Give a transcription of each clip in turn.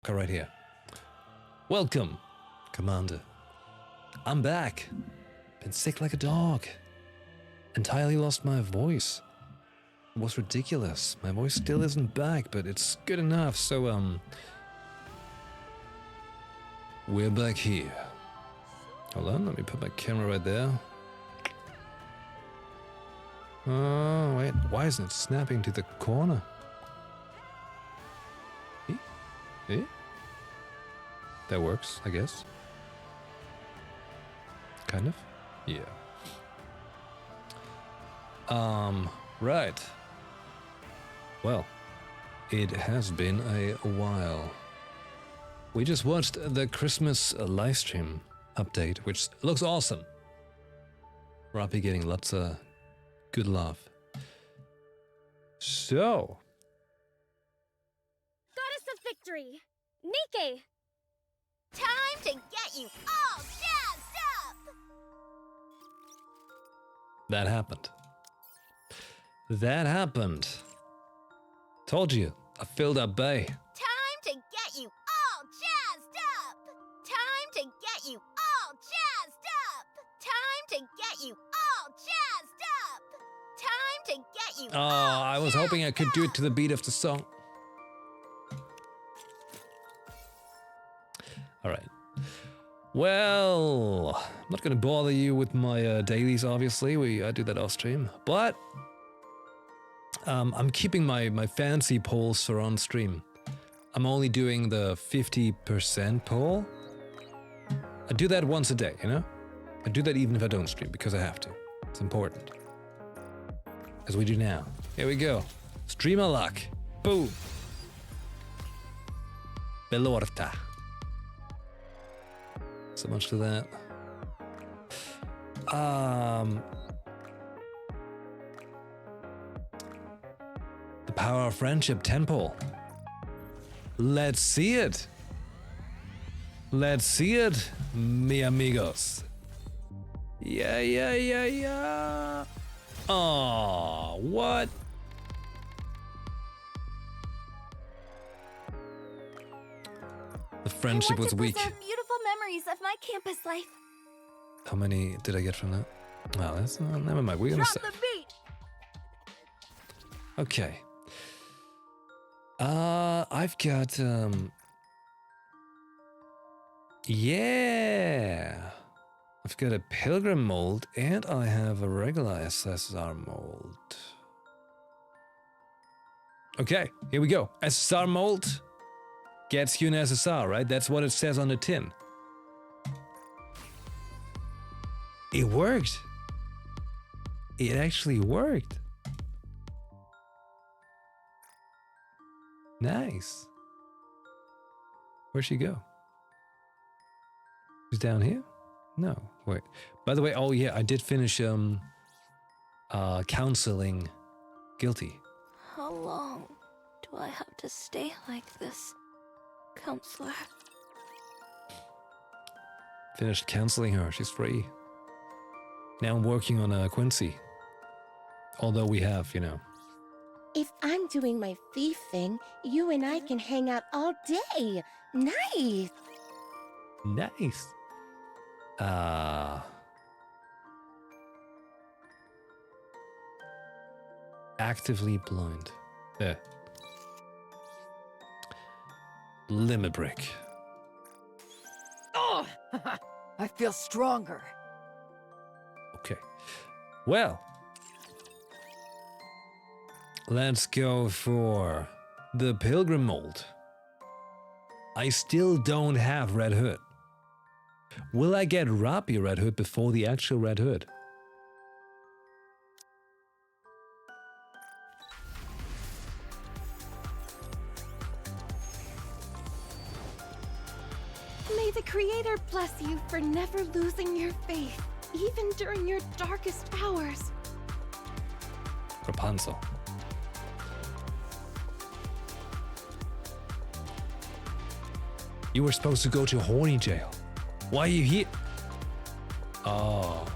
Go right here. Welcome, Commander. I'm back. Been sick like a dog. Entirely lost my voice. It was ridiculous. My voice still isn't back, but it's good enough, so, we're back here. Hold on, let me put my camera right there. Oh, wait, why isn't it snapping to the corner? Eh? That works, I guess. Kind of? Yeah. Right. Well, it has been a while. We just watched the Christmas livestream update, which looks awesome. Rappy getting lots of good love. So. Goddess of Victory, NIKKE! Time to get you all jazzed up! That happened. That happened. Told you, I filled up Bay. Time to get you all jazzed up! Time to get you all jazzed up! Time to get you all jazzed up! Time to get you Oh, all I was hoping I could do it to the beat of the song. Alright. Well, I'm not gonna bother you with my dailies, obviously. We do that off stream. But I'm keeping my fancy polls for on stream. I'm only doing the 50% poll. I do that once a day, you know? I do that even if I don't stream, because I have to. It's important. As we do now. Here we go. Streamer luck. Boom. Belorta. So much to that. The power of friendship, 10 poll. Let's see it. Let's see it, mi amigos. Yeah. Oh, what? The friendship was weak. I want to preserve beautiful memories of my campus life. How many did I get from that? Well, that's never mind. We're gonna Drop say. the beat! Okay. I've got yeah. I've got a pilgrim mold and I have a regular SSR mold. Okay, here we go. SSR mold gets you an SSR, right? That's what it says on the tin. It worked. It actually worked. Nice. Where'd she go? She's down here? No, wait. By the way, oh yeah, I did finish counseling guilty. How long do I have to stay like this, counselor? Finished counseling her. She's free. Now I'm working on Quincy. Although we have, you know. If I'm doing my thief thing, you and I can hang out all day. Nice. Nice. Actively blind. There. Limerick. Oh, I feel stronger. Okay. Well. Let's go for the Pilgrim mold. I still don't have Red Hood. Will I get Rappy Red Hood before the actual Red Hood? May the Creator bless you for never losing your faith, even during your darkest hours. Rapunzel. You were supposed to go to horny jail. Why are you here? Oh.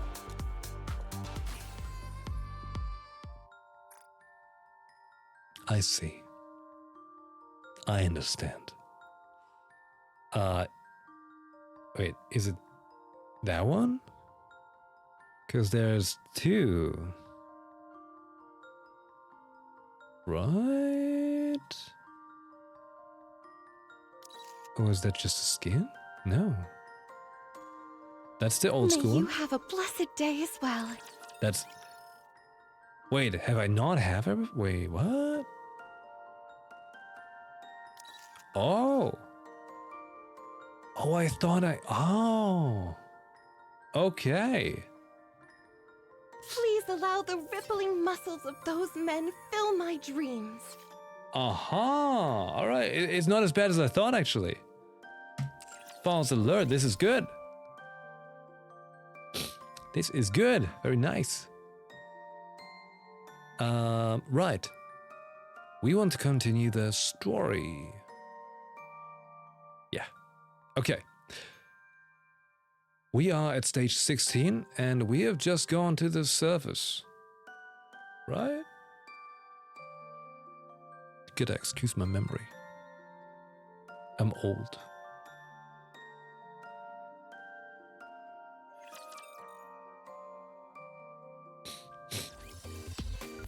I see. I understand. Wait, is it that one? Because there's two. Right? Or is that just a skin? No. That's the old May school you one. have a blessed day as well. That's... Wait, have I not have every... Wait, what? Oh. Oh, I thought I... Oh. Okay. Please allow the rippling muscles of those men fill my dreams. Aha. All right. It's not as bad as I thought, actually. False alert. This is good. This is good. Very nice. Right. We want to continue the story. Yeah. Okay. We are at stage 16 and we have just gone to the surface. Right? Gotta excuse my memory. I'm old.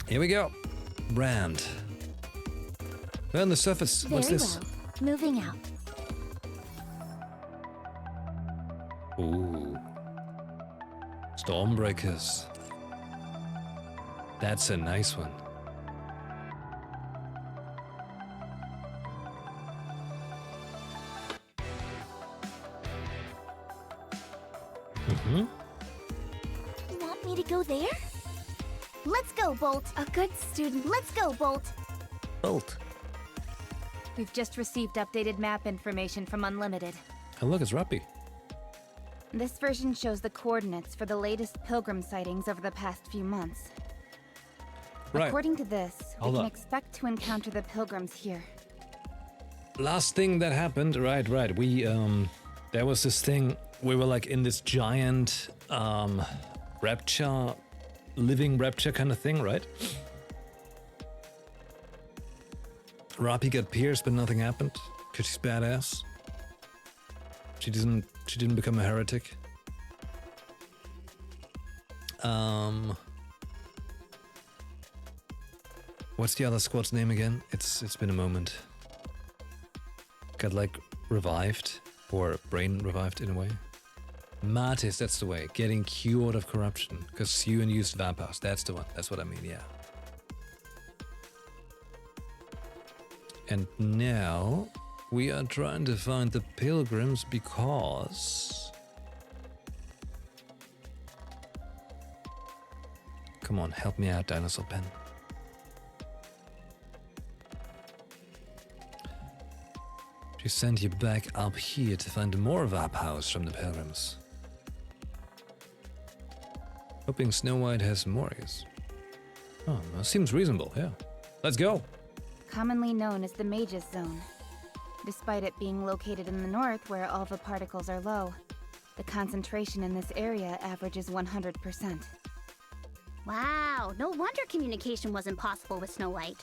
Here we go. Brand. We're on the surface. What's Very this? well. Moving out. Ooh. Stormbreakers. That's a nice one. Mm-hmm. You want me to go there? Let's go, Bolt. A good student. Let's go, Bolt. Bolt. We've just received updated map information from Unlimited. Oh, look, it's Rappy. This version shows the coordinates for the latest pilgrim sightings over the past few months. Right. According to this, we Hold can up. expect to encounter the pilgrims here. Last thing that happened, right. We, there was this thing, we were like in this giant, rapture, living rapture kind of thing, right? Rappy got pierced, but nothing happened, because she's badass. She didn't become a heretic. What's the other squad's name again? It's been a moment. Got like revived, or brain revived in a way. Martis, that's the way. Getting cured of corruption, because you induced vampires. That's the one. That's what I mean. Yeah. And now we are trying to find the pilgrims because... Come on, help me out, Dinosaur Pen. She sent you back up here to find more Vaphouse from the pilgrims. Hoping Snow White has more, I guess. Oh, that seems reasonable, yeah. Let's go! Commonly known as the Mage's Zone. Despite it being located in the north where alpha particles are low, the concentration in this area averages 100%. Wow, no wonder communication wasn't possible with Snow White.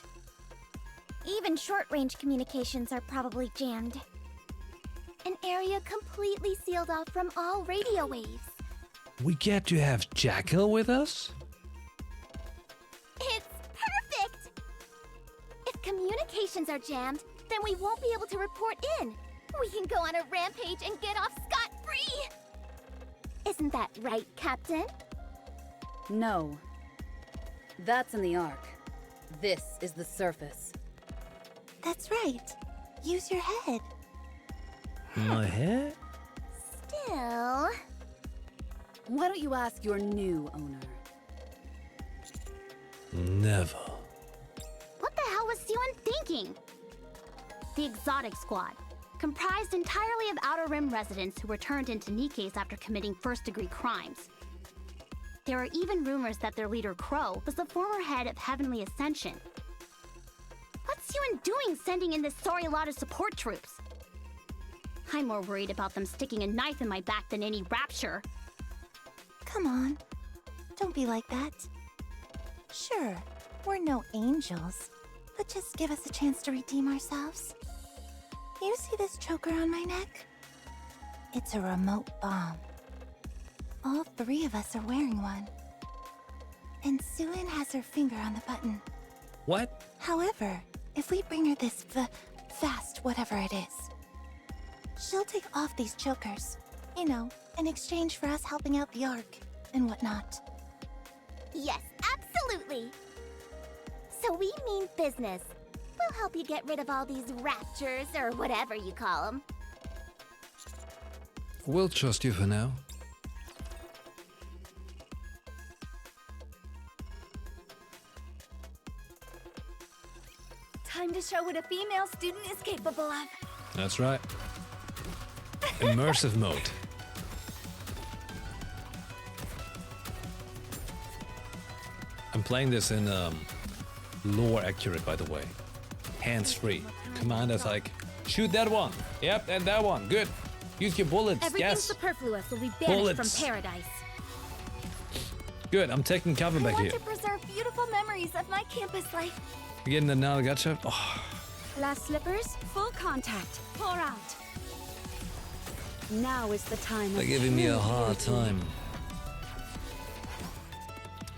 Even short-range communications are probably jammed. An area completely sealed off from all radio waves. We get to have Jackal with us? It's perfect! If communications are jammed, then we won't be able to report in. We can go on a rampage and get off scot-free! Isn't that right, Captain? No. That's in the Ark. This is the surface. That's right. Use your head. My head? Still... Why don't you ask your new owner? Never. What the hell was Siwon thinking? The Exotic Squad, comprised entirely of Outer Rim residents who were turned into NIKKEs after committing first-degree crimes. There are even rumors that their leader, Crow, was the former head of Heavenly Ascension. What's Siwon doing sending in this sorry lot of support troops? I'm more worried about them sticking a knife in my back than any rapture. Come on. Don't be like that. Sure, we're no angels, but just give us a chance to redeem ourselves. You see this choker on my neck? It's a remote bomb. All three of us are wearing one. And Suin has her finger on the button. What? However, if we bring her this fast whatever it is, she'll take off these chokers. You know, in exchange for us helping out the Ark and whatnot. Yes, absolutely. So we mean business. We'll help you get rid of all these raptures or whatever you call them. We'll trust you for now. Time to show what a female student is capable of. That's right. Immersive mode. I'm playing this in lore accurate, by the way. Hands-free. Commander's like, shoot that one. Yep, and that one. Good. Use your bullets. Everything Yes. superfluous will be banished Bullets. from paradise. Good. I'm taking cover I back want here. to preserve beautiful memories of my campus life. You getting the Nalgacha? Oh, Last slippers, full contact. Pour out. Now is the time. they're giving me a hard time.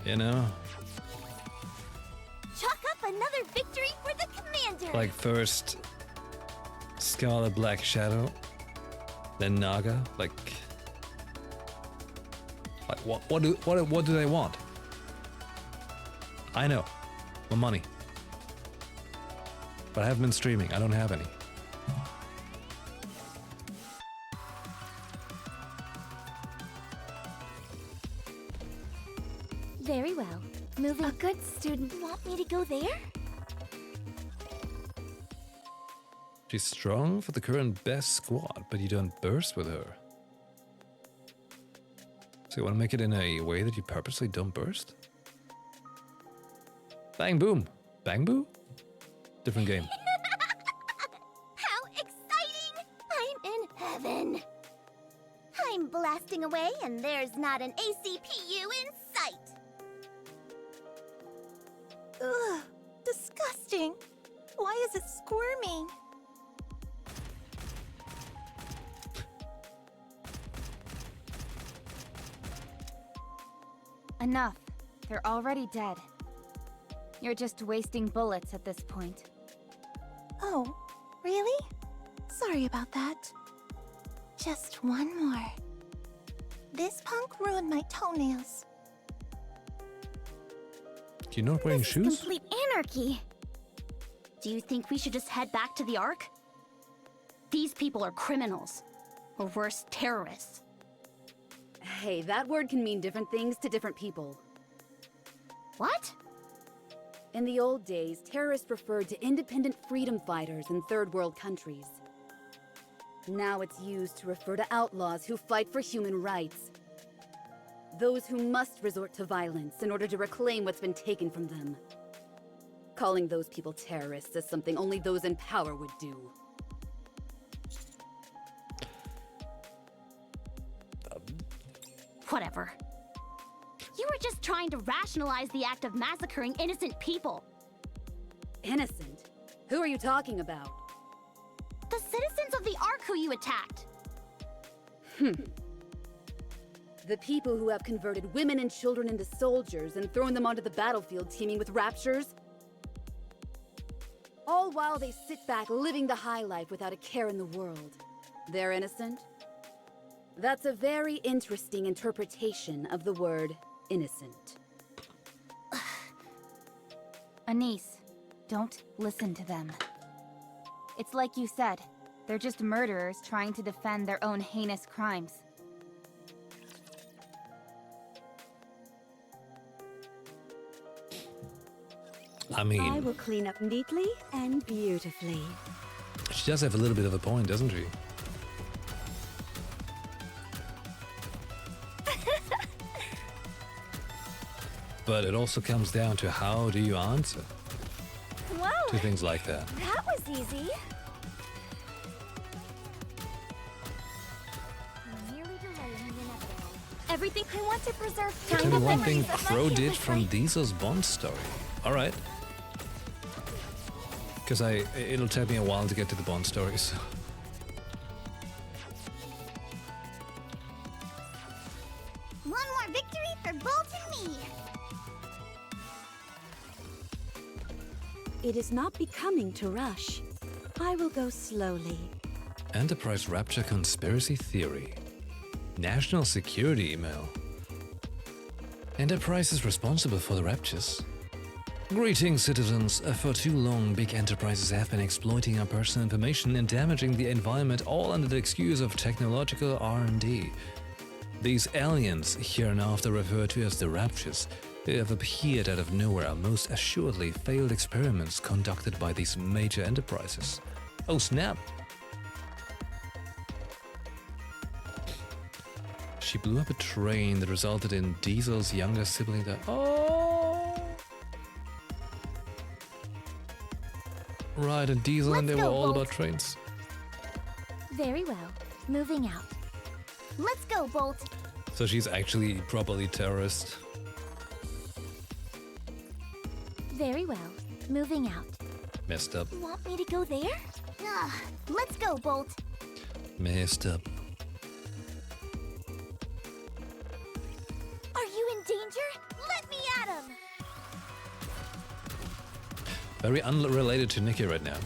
You know? Chalk up another victory for the commander. Like first Scarlet Black Shadow, then Naga. Like what do they want? I know, my money, but I haven't been streaming. I don't have any. Very well. Moving. A good student. Want me to go there? She's strong for the current best squad, but you don't burst with her. So you want to make it in a way that you purposely don't burst? Bang boom. Bang boo? Different game. How exciting! I'm in heaven. I'm blasting away and there's not an ACPU in sight. Ugh, disgusting. Why is it squirming? Enough. They're already dead. You're just wasting bullets at this point. Oh, really? Sorry about that. Just one more. This punk ruined my toenails. You're not wearing This is shoes? complete anarchy. Do you think we should just head back to the Ark? These people are criminals. Or worse, terrorists. Hey, that word can mean different things to different people. What? In the old days, terrorists referred to independent freedom fighters in third world countries. Now it's used to refer to outlaws who fight for human rights. Those who must resort to violence in order to reclaim what's been taken from them. Calling those people terrorists is something only those in power would do. Whatever. You were just trying to rationalize the act of massacring innocent people. Innocent? Who are you talking about? The citizens of the Ark who you attacked. The people who have converted women and children into soldiers and thrown them onto the battlefield teeming with raptures? All while they sit back living the high life without a care in the world. They're innocent? That's a very interesting interpretation of the word innocent. Anise, don't listen to them. It's like you said, they're just murderers trying to defend their own heinous crimes. I I mean, will clean up neatly and beautifully. she does have a little bit of a point, doesn't she? But it also comes down to how do you answer Wow, to things like that. that was easy. Merely delaying the inevitable. Everything I want to preserve. Tell tiny me one memories thing of my Crow did campus from life. Diesel's Bond story. Alright. Because it'll take me a while to get to the Bond stories. more victory for Bolt and me! It is not becoming to rush. I will go slowly. Enterprise Rapture Conspiracy Theory. National Security Email. Enterprise is responsible for the raptures. Greetings, citizens. For too long, big enterprises have been exploiting our personal information and damaging the environment, all under the excuse of technological R&D. These aliens, hereinafter referred to as the raptures, have appeared out of nowhere, are most assuredly failed experiments conducted by these major enterprises. Oh snap! She blew up a train that resulted in Diesel's younger sibling that— oh! Right, and Diesel and they were all about trains. Very well. Moving out. Let's go, Bolt. So she's actually properly terrorist. Very well. Moving out. Messed up. Want me to go there? Let's go, Bolt. Messed up. Are you in danger? Let me at him! Very unrelated to NIKKE right now.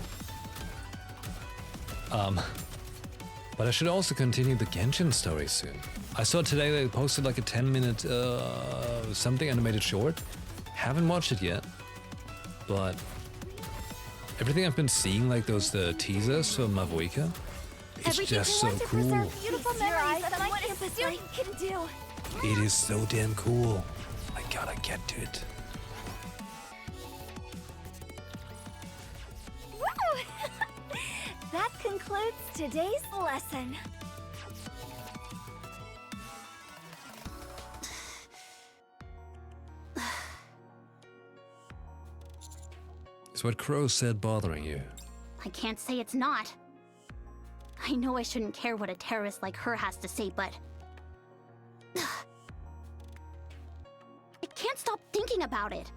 But I should also continue the Genshin story soon. I saw today they posted like a 10-minute something animated short. Haven't watched it yet, but everything I've been seeing, like those teasers for Mavuika, it's just so cool. Beautiful memories of what a student can do. It is so damn cool. I gotta get to it. Woo! That concludes today's lesson. Is what Crow said bothering you? I can't say it's not. I know I shouldn't care what a terrorist like her has to say, but... I can't stop thinking about it.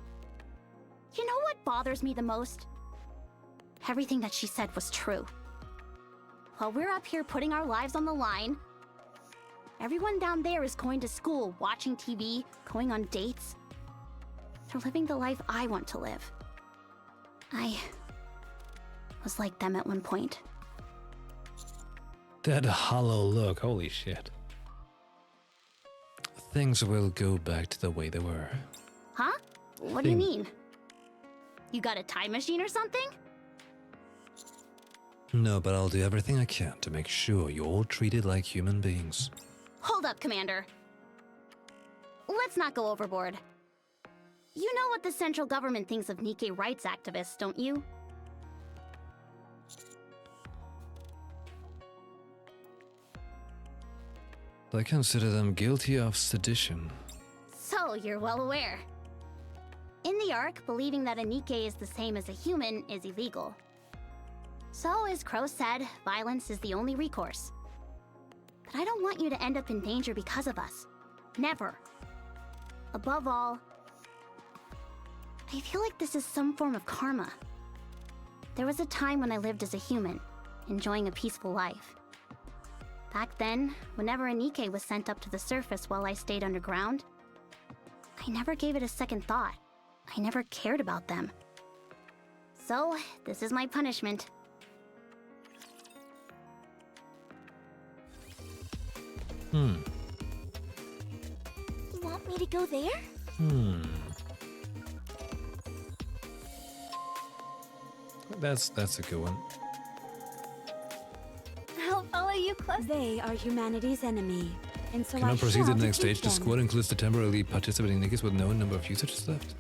You know what bothers me the most? Everything that she said was true. While we're up here putting our lives on the line, everyone down there is going to school, watching TV, going on dates. They're living the life I want to live. I was like them at one point. That hollow look, holy shit. Things will go back to the way they were. Huh? What do you mean? You got a time machine or something? No, but I'll do everything I can to make sure you're all treated like human beings. Hold up, Commander. Let's not go overboard. You know what the central government thinks of NIKKE rights activists, don't you? I consider them guilty of sedition. So, you're well aware. In the Ark, believing that a NIKKE is the same as a human is illegal. So, as Crow said, violence is the only recourse. But I don't want you to end up in danger because of us. Never. Above all, I feel like this is some form of karma. There was a time when I lived as a human, enjoying a peaceful life. Back then, whenever a NIKKE was sent up to the surface while I stayed underground, I never gave it a second thought. I never cared about them. So, this is my punishment. Want me to go there? That's a good one. I'll follow you close. They are humanity's enemy, and so Can I proceed to shall the next defeat stage? The them. squad includes the temporarily participating NIKKEs with no number of users left.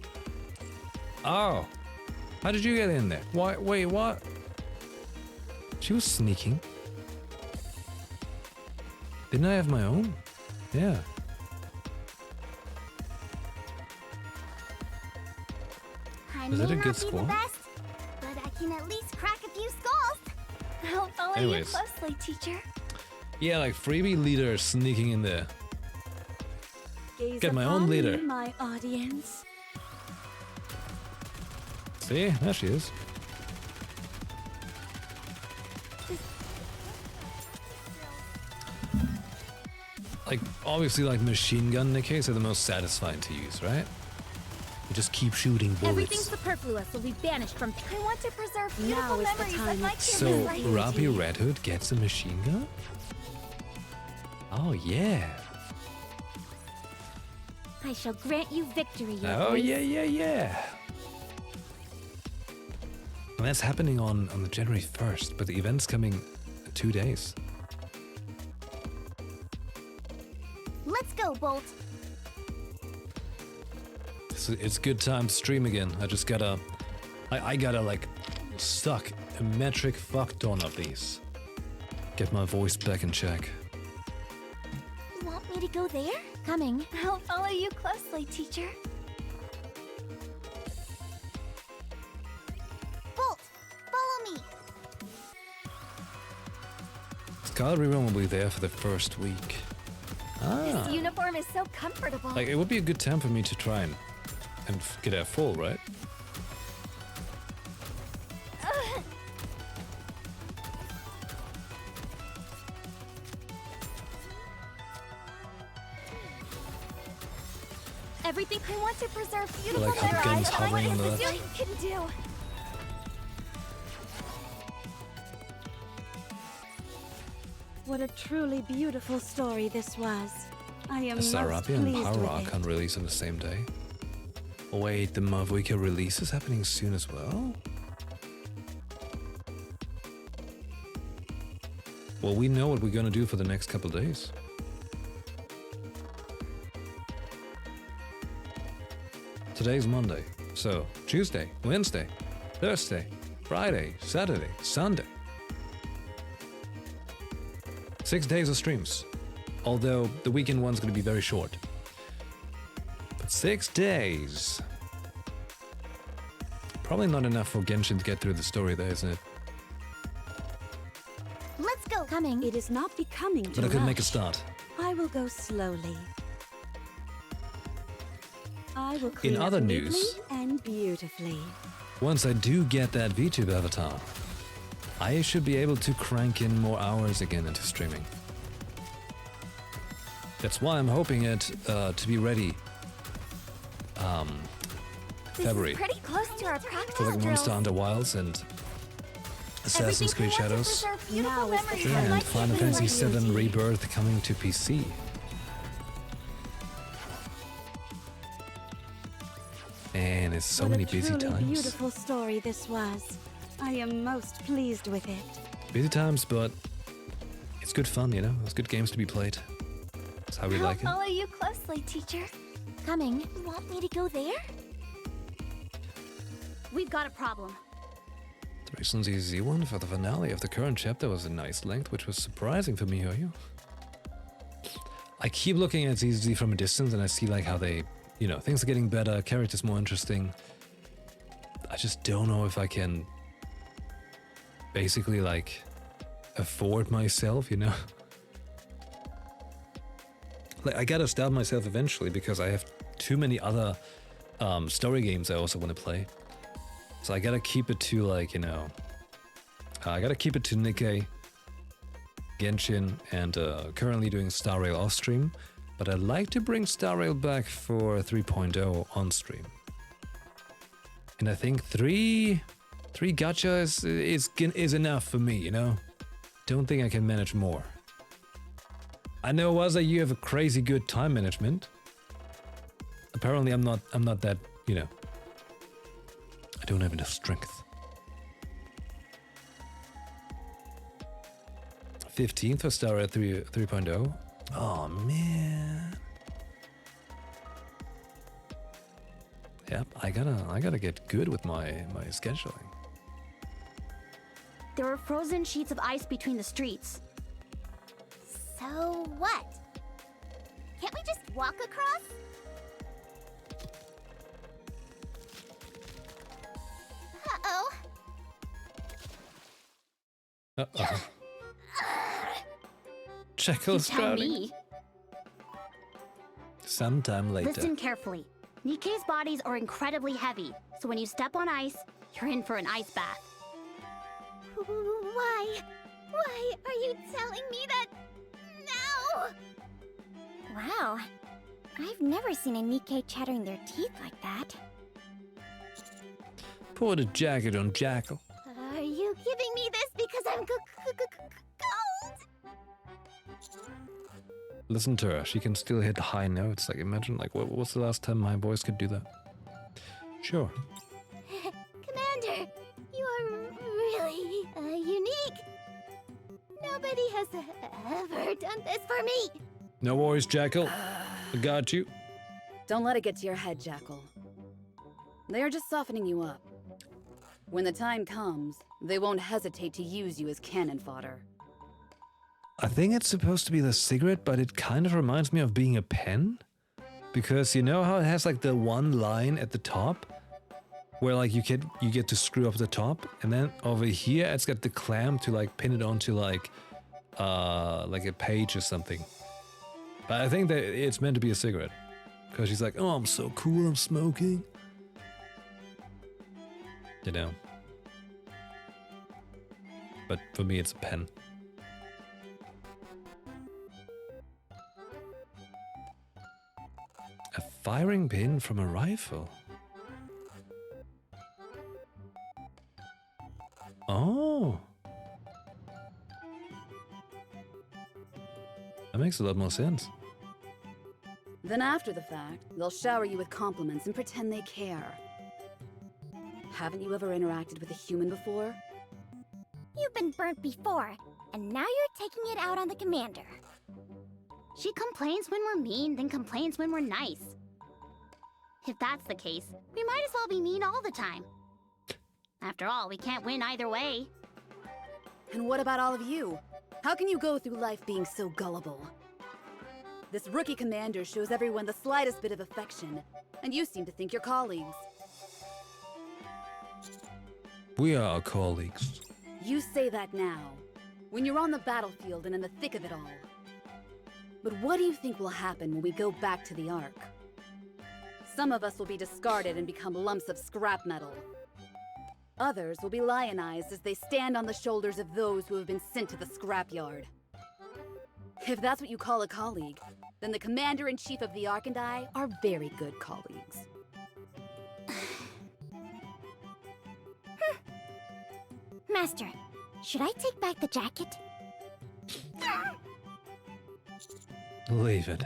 Oh. How did you get in there? Why? Wait, what? She was sneaking. Didn't I have my own? Yeah. I Is may that a not good be score? the best, but I can at least crack a few skulls. I'll follow Anyways. you closely, teacher. Yeah, like freebie leader sneaking in there. Gaze Get my own upon leader. me, my audience. See? There she is. Like, obviously, like machine gun NIKKEs are the most satisfying to use, right? You just keep shooting Everything bullets. superfluous will be banished from. I want to preserve Now beautiful is the memories time of my of So, kids. Robbie Red Hood gets a machine gun? Oh, yeah. I shall grant you victory. Your Oh, Grace. yeah. And that's happening on the January 1st, but the event's coming in 2 days. Let's go, Bolt. So it's good time to stream again. I just gotta... I gotta, like, suck a metric fuck ton of these. Get my voice back in check. You want me to go there? Coming. I'll follow you closely, teacher. Bolt, follow me. Scholarly Room will be there for the first week. Ah. This uniform is so comfortable. Like, it would be a good time for me to try and get her full, right? Everything. I want to preserve beautiful like how the memories gun's of my hovering on the kids. left. You can do. What a truly beautiful story this was. I am A most Sarabia and pleased Power with Arc it. can release on the same day. Oh wait, the Mavuika release is happening soon as well? Well, we know what we're gonna do for the next couple days. Today's Monday, so Tuesday, Wednesday, Thursday, Friday, Saturday, Sunday. 6 days of streams. Although the weekend one's gonna be very short. But 6 days. Probably not enough for Genshin to get through the story there, isn't it? Let's go. Coming. It is not becoming But too I could make a much. start. I will go slowly. I will clean other up news- neatly and beautifully. Once I do get that VTube avatar, I should be able to crank in more hours again into streaming. That's why I'm hoping it to be ready February This is pretty close to our practice for like drills. Monster Hunter Wilds and Assassin's Creed Everything I want to Shadows preserve beautiful Now is the memories time. of my and Final kids. Fantasy VII Rebirth coming to PC. And it's so What many a busy truly times. beautiful story this was. I am most pleased with it. Busy times, but it's good fun, you know? It's good games to be played. That's how we I'll like it. follow you closely, teacher. Coming. You want me to go there? We've got a problem. The recent ZZ one for the finale of the current chapter was a nice length, which was surprising for me, Hoyo. I keep looking at ZZ from a distance and I see like how they, you know, things are getting better, characters more interesting. I just don't know if I can basically like afford myself, you know? Like I gotta stop myself eventually because I have too many other story games I also want to play. So I gotta keep it to like, you know, I gotta keep it to NIKKE, Genshin, and currently doing Star Rail off stream. But I'd like to bring Star Rail back for 3.0 on stream. And I think three gacha is enough for me, you know? Don't think I can manage more. I know, Waza, you have a crazy good time management. Apparently I'm not that, you know. I don't have enough strength. 15th for Star at 3.0. Oh man. Yep, I gotta get good with my scheduling. There are frozen sheets of ice between the streets. So what? Can't we just walk across? Uh-oh. Uh-oh. Jekyll's You tell drowning. me. Sometime later. Listen carefully. NIKKE's bodies are incredibly heavy, so when you step on ice, you're in for an ice bath. Why? Why are you telling me that now? Wow. I've never seen a NIKKE chattering their teeth like that. Put a jacket on, Jackal. Are you giving me this because I'm cold? Listen to her. She can still hit high notes. Like, imagine, like, what was the last time my voice could do that? Sure. Commander, you are really unique. Nobody has ever done this for me. No worries, Jackal. I got you. Don't let it get to your head, Jackal. They are just softening you up. When the time comes, they won't hesitate to use you as cannon fodder. I think it's supposed to be the cigarette, but it kind of reminds me of being a pen. Because you know how it has like the one line at the top? Where like you get to screw up the top, and then over here it's got the clamp to like pin it onto like a page or something. But I think that it's meant to be a cigarette. Because she's like, oh, I'm so cool, I'm smoking. You know. But for me, it's a pen. A firing pin from a rifle. Oh. That makes a lot more sense. Then after the fact, they'll shower you with compliments and pretend they care. Haven't you ever interacted with a human before? You've been burnt before, and now you're taking it out on the commander. She complains when we're mean, then complains when we're nice. If that's the case, we might as well be mean all the time. After all, we can't win either way. And what about all of you? How can you go through life being so gullible? This rookie commander shows everyone the slightest bit of affection, and you seem to think you're colleagues. We are colleagues. You say that now, when you're on the battlefield and in the thick of it all. But what do you think will happen when we go back to the Ark? Some of us will be discarded and become lumps of scrap metal. Others will be lionized as they stand on the shoulders of those who have been sent to the scrapyard. If that's what you call a colleague, then the Commander-in-Chief of the Ark and I are very good colleagues. Master, should I take back the jacket? Leave it.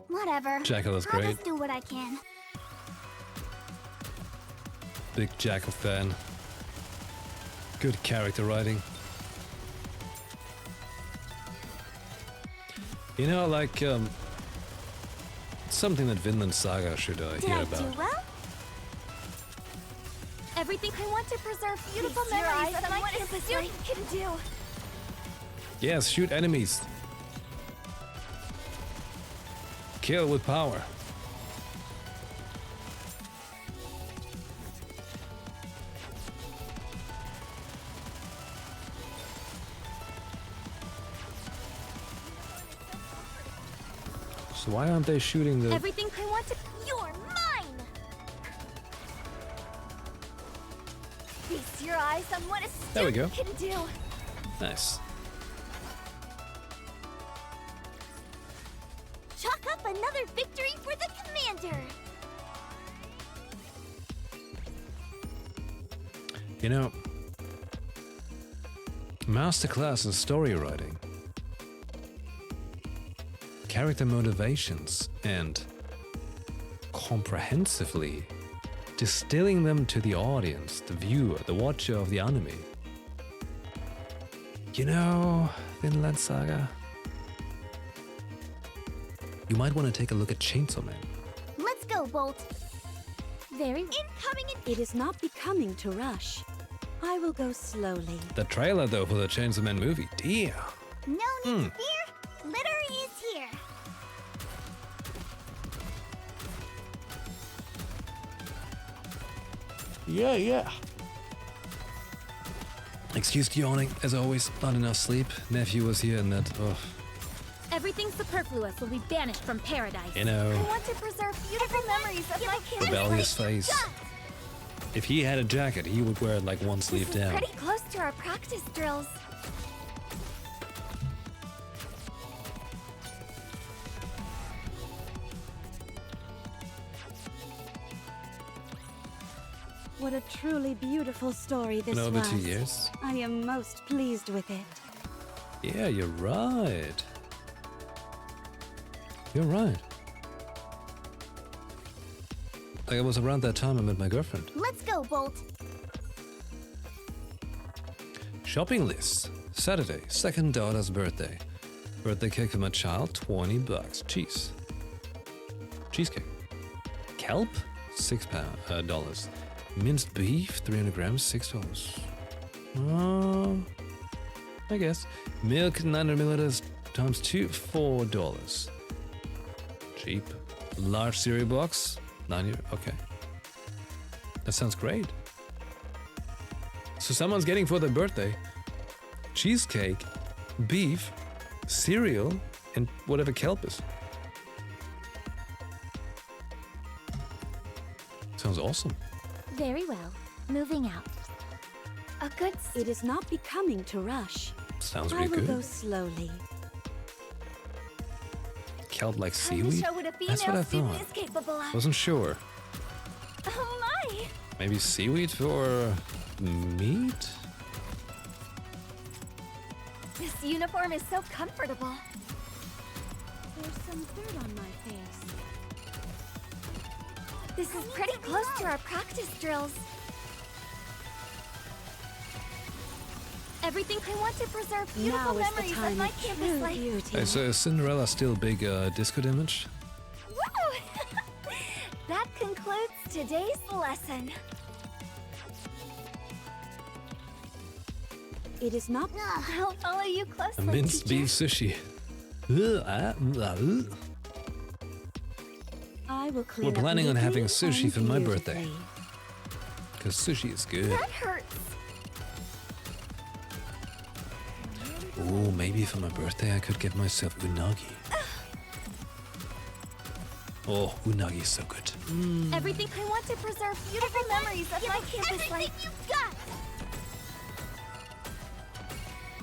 Whatever. Jackal is I'll great. just do what I can. Big Jackal fan. Good character writing. You know, like, something that Vinland Saga should Did hear I about. do well? Everything I want to preserve beautiful Feast your memories eyes of on my what a campus student life can do. Yes, shoot enemies. Kill with power. So why aren't they shooting the... Everything I want to... You're mine! Feast your eyes on what a There we go. student can do. Nice. Chalk up another victory for the commander! You know, masterclass in story writing, character motivations, and comprehensively distilling them to the audience, the viewer, the watcher of the anime. You know, Vinland Saga, you might want to take a look at Chainsaw Man. Let's go, Bolt. Very incoming in... It is not becoming to rush. I will go slowly. The trailer, though, for the Chainsaw Man movie, damn. No need to fear. Litter is here. Yeah. Excuse the yawning, as always, not enough sleep. Nephew was here and that, oh, Everything superfluous will be banished from paradise. you know, I want to preserve beautiful memories of my campus. rebellious face. If he had a jacket, he would wear it like one sleeve down. Pretty close to our practice drills. What a truly beautiful story this Been over was. 2 years. I am most pleased with it. Yeah, you're right. You're right. Like, it was around that time I met my girlfriend. Let's go, Bolt. Shopping list. Saturday, second daughter's birthday. Birthday cake for my child, $20. Cheesecake. Kelp, $6. Minced beef, 300 grams, $6. I guess. Milk, 900 milliliters times 2, $4. Cheap. Large cereal box, €9. Okay. That sounds great. So someone's getting for their birthday cheesecake, beef, cereal, and whatever kelp is. Sounds awesome. Very well. Moving out. A good It is not becoming to rush. Sounds I really will go good. slowly. Kelp like time to seaweed? show what a That's what I female student thought. is capable of. Wasn't sure. Oh my! Maybe seaweed for meat? This uniform is so comfortable. There's some dirt on my face. This is pretty close to our practice drills. Everything I want to preserve beautiful Now is the memories of time my of campus true life. beauty. Hey, so is Cinderella still big disco damage? Woo! That concludes today's lesson. It is not. I'll follow you closely, Minced teacher. beef sushi. I will clean We're up planning on neatly having sushi and for my birthday. beautifully. Because sushi is good. That hurts. Oh, maybe for my birthday I could get myself unagi. Oh, unagi is so good. Everything I want to preserve beautiful memories of my campus life. You've got.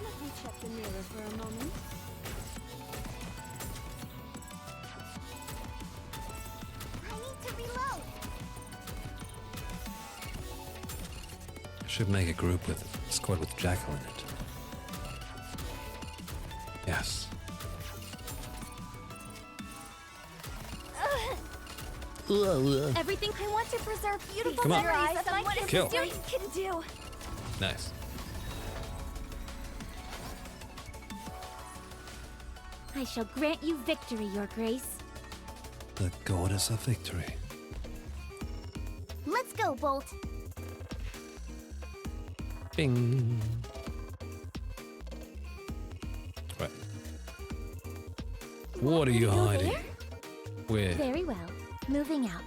Let me check the mirror for a moment. I need to reload. I should make a group with squad with Jackal in it. Yes. Everything I want to preserve beautiful Come on. memories of my campus Kill. student can do. Nice. I shall grant you victory, Your Grace. The goddess of victory. Let's go, Bolt. Bing. Right. What are you Go hiding? there? Where? Very well. Moving out.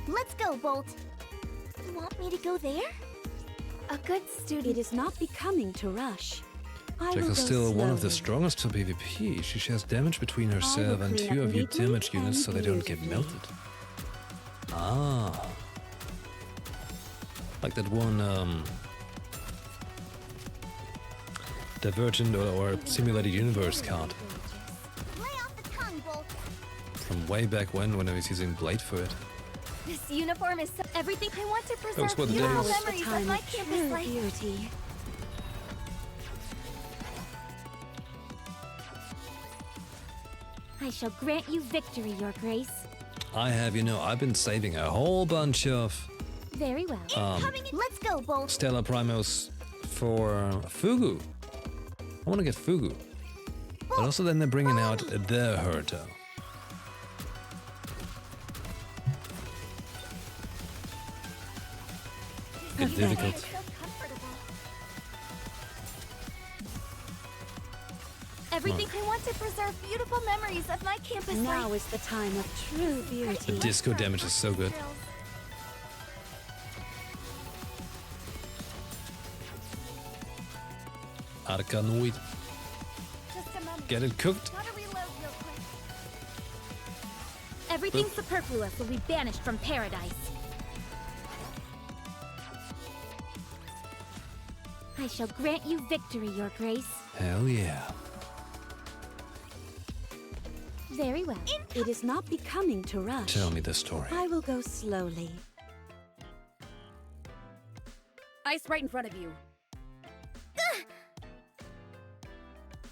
Let's go, Bolt. You want me to go there? A good student. It is not becoming to rush. I will Jackal's go still one of the slowly. strongest to PvP. She shares damage between herself and clean 2 up of your neatly damage units so and they don't get beautifully. melted. Ah. Like that one Divergent or Simulated Universe card Lay off the tongue, Bolt. from way back when I was using Blade for it. This uniform is so everything I want to preserve Those were the beautiful days. Now is the memories of time my of campus true life. beauty. I shall grant you victory, Your Grace. I have, I've been saving a whole bunch of Very well. Let's go, Bolt. Stellar Primos for Fugu. I want to get Fugu. But also then they're bringing out the Herto. It's difficult. So comfortable. Everything I want to preserve beautiful memories of my campus Now life. is the time of true The beauty. disco damage is so good. Arkanoid. Just a moment. Get it cooked. Gotta reload real quick. Everything superfluous will be banished from paradise. I shall grant you victory, Your Grace. Hell yeah. Very well. It is not becoming to rush. Tell me the story. I will go slowly. Ice right in front of you.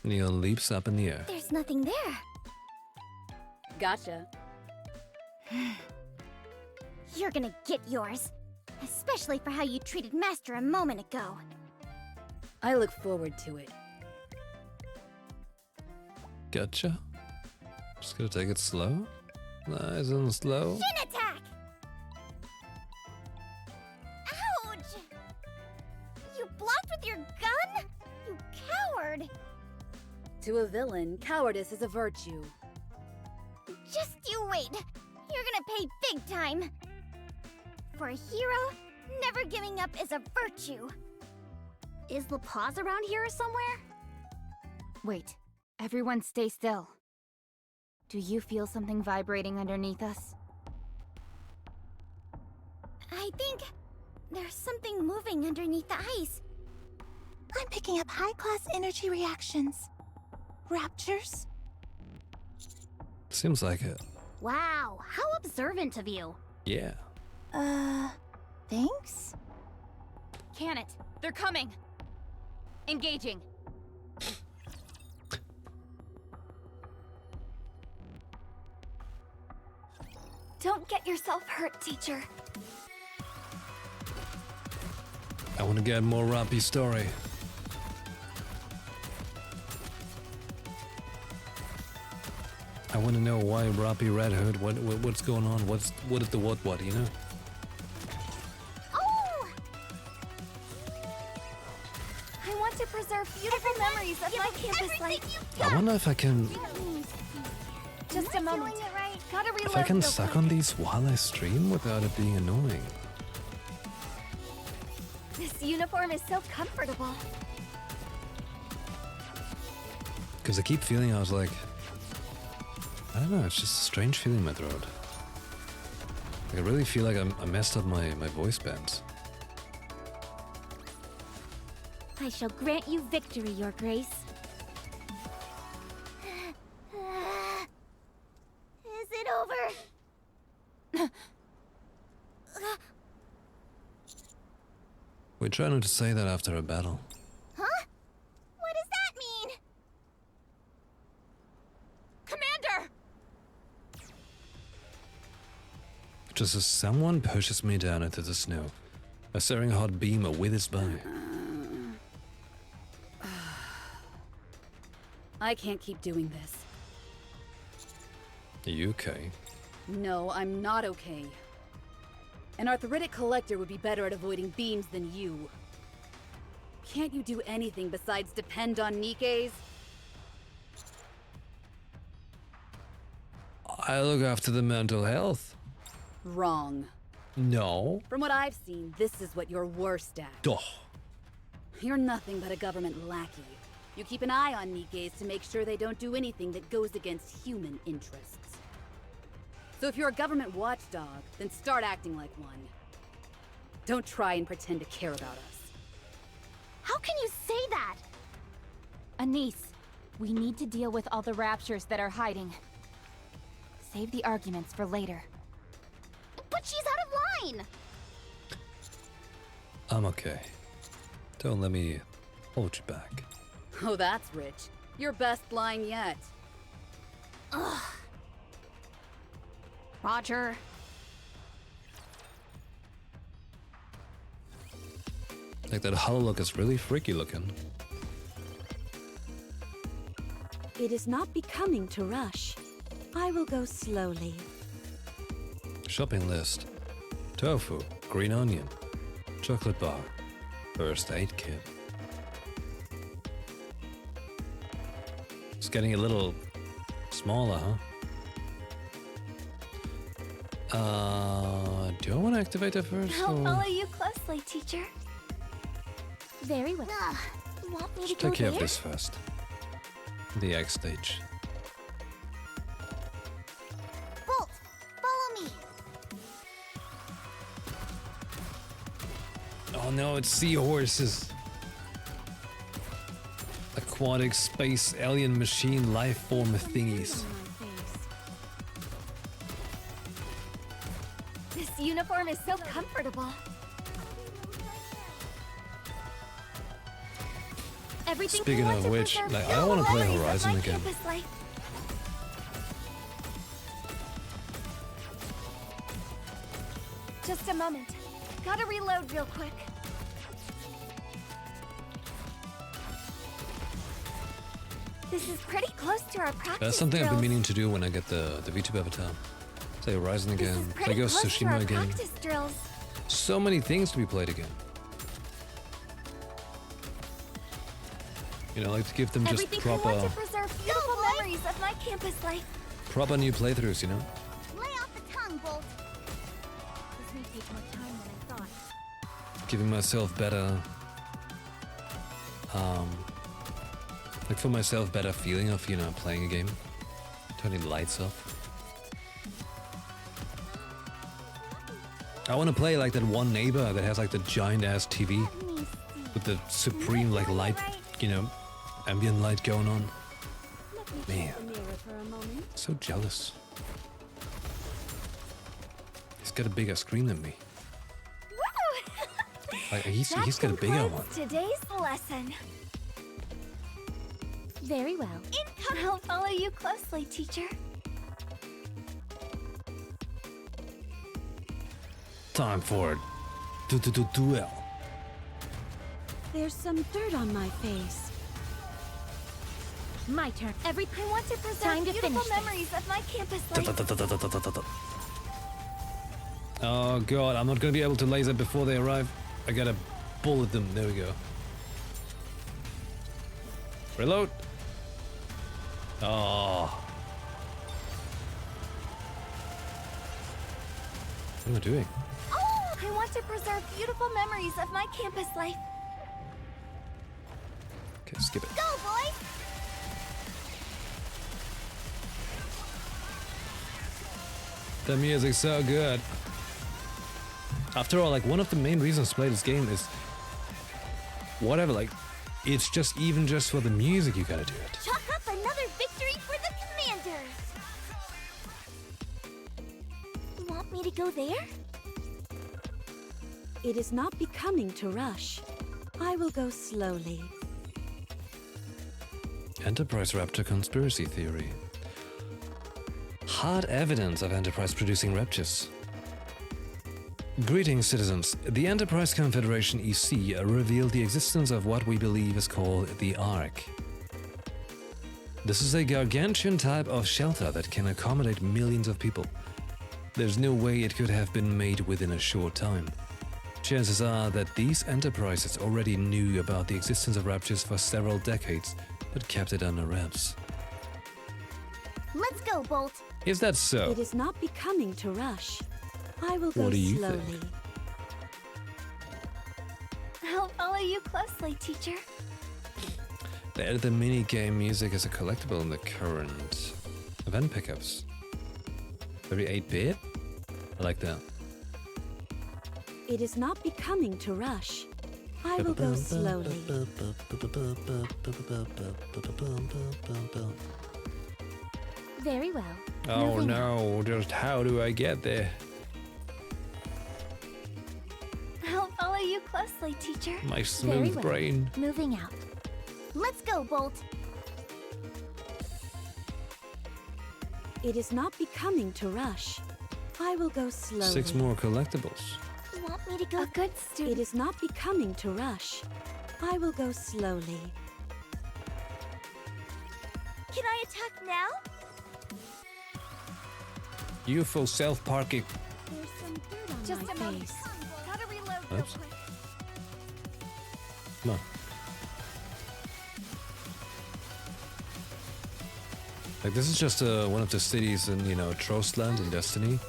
Neil leaps up in the air. There's nothing there. Gotcha. You're gonna get yours. Especially for how you treated Master a moment ago. I look forward to it. Gotcha. Just gonna take it slow. Nice and slow. Shin attack! Ouch! You blocked with your gun? You coward! To a villain, cowardice is a virtue. Just you wait. You're gonna pay big time. For a hero, never giving up is a virtue. Is La Paz around here somewhere? Wait, everyone stay still. Do you feel something vibrating underneath us? I think there's something moving underneath the ice. I'm picking up high-class energy reactions. Raptures? Seems like it. Wow, how observant of you. Yeah. Thanks? Can it? They're coming! Engaging. Don't get yourself hurt, teacher. I want to get more Roppy story. I want to know why Roppy Red Hood. What's going on? What is the what? You know? Oh! I want to preserve beautiful memories of my campus life. I wonder if I can. Just a moment. Gotta relive If I can real suck quick. on these while I stream without it being annoying. This uniform is so comfortable. Because I keep feeling I was like, I don't know, it's just a strange feeling in my throat. Like I really feel like I messed up my voice bands. I shall grant you victory, Your Grace. Is it over? We try not to say that after a battle. Huh? What does that mean? Commander! Just as someone pushes me down into the snow, a searing hot beam withers by. I can't keep doing this. Are you okay? No, I'm not okay. An arthritic collector would be better at avoiding beams than you. Can't you do anything besides depend on NIKKE's? I look after the mental health. Wrong. No. From what I've seen, this is what you're worst at. Duh. You're nothing but a government lackey. You keep an eye on NIKKE's to make sure they don't do anything that goes against human interests. So if you're a government watchdog, then start acting like one. Don't try and pretend to care about us. How can you say that? Anise, we need to deal with all the raptures that are hiding. Save the arguments for later. But she's out of line! I'm okay. Don't let me hold you back. Oh, that's rich. Your best line yet. Ugh. Roger. Like that hollow look is really freaky looking. It is not becoming to rush. I will go slowly. Shopping list. Tofu, green onion, chocolate bar, first aid kit. It's getting a little smaller, huh? Do I want to activate it first? I'll or- follow you closely, teacher. Very well. Ugh. You want me to Just go take care there? of this first. The X stage. Bolt! no, it's seahorses. Aquatic space alien machine life form thingies. This uniform is so comfortable. Everything Speaking of which, like, I want to play Horizon again. Just a moment. Gotta reload real quick. This is pretty close to our practice. That's something I've been drills. meaning to do when I get the VTube avatar. Play Horizon This again, is play pretty Ghost of close to our Tsushima again. practice drills. So many things to be played again. You know, I like to give them just Everything I want to proper preserve beautiful memories of my campus life. new playthroughs, you know? Lay off the tongue, Bolt. This may take more time than I thought. Giving myself better like for myself better feeling of, you know, playing a game. Turning the lights off. I want to play like that one neighbor that has like the giant ass TV with the supreme like light, you know, ambient light going on. Man, so jealous. He's got a bigger screen than me. Like he's got a bigger one. Today's lesson. Very well. I'll follow you closely, teacher. Time for duel. There's some dirt on my face. My turn. I want to preserve Time to beautiful finish this. memories of my campus life. Oh god, I'm not gonna be able to laser before they arrive. I gotta bullet them. There we go. Reload. Oh. What am I doing? Oh, I want to preserve beautiful memories of my campus life. Okay, skip it. Go, boys! The music's so good. After all, like, one of the main reasons to play this game is whatever, like, it's just even just for the music you gotta do it. Chalk up another victory for the Commanders! Want me to go there? It is not becoming to rush. I will go slowly. Enterprise Raptor conspiracy theory. Hard evidence of Enterprise producing raptors. Greetings, citizens. The Enterprise Confederation EC revealed the existence of what we believe is called the Ark. This is a gargantuan type of shelter that can accommodate millions of people. There's no way it could have been made within a short time. Chances are that these enterprises already knew about the existence of raptors for several decades, but kept it under wraps. Let's go, Bolt. Is that so? It is not becoming to rush. I will go What do you slowly. think? I'll follow you closely, teacher. They added the mini-game music as a collectible in the current event pickups. Very 8-bit? I like that. It is not becoming to rush. I will go slowly. Very well. Oh Moving no, just how do I get there? I'll follow you closely, teacher. My Very smooth well. brain. Moving out. Let's go, Bolt. It is not becoming to rush. I will go slowly. 6 more collectibles. Want me to go? A good student. It is not becoming to rush. I will go slowly. Can I attack now? UFO self-parking. There's some dirt on Just my a moment. face. Gotta reload real Oops. quick. Come on. Like, this is just one of the cities in, you know, Trostland in Destiny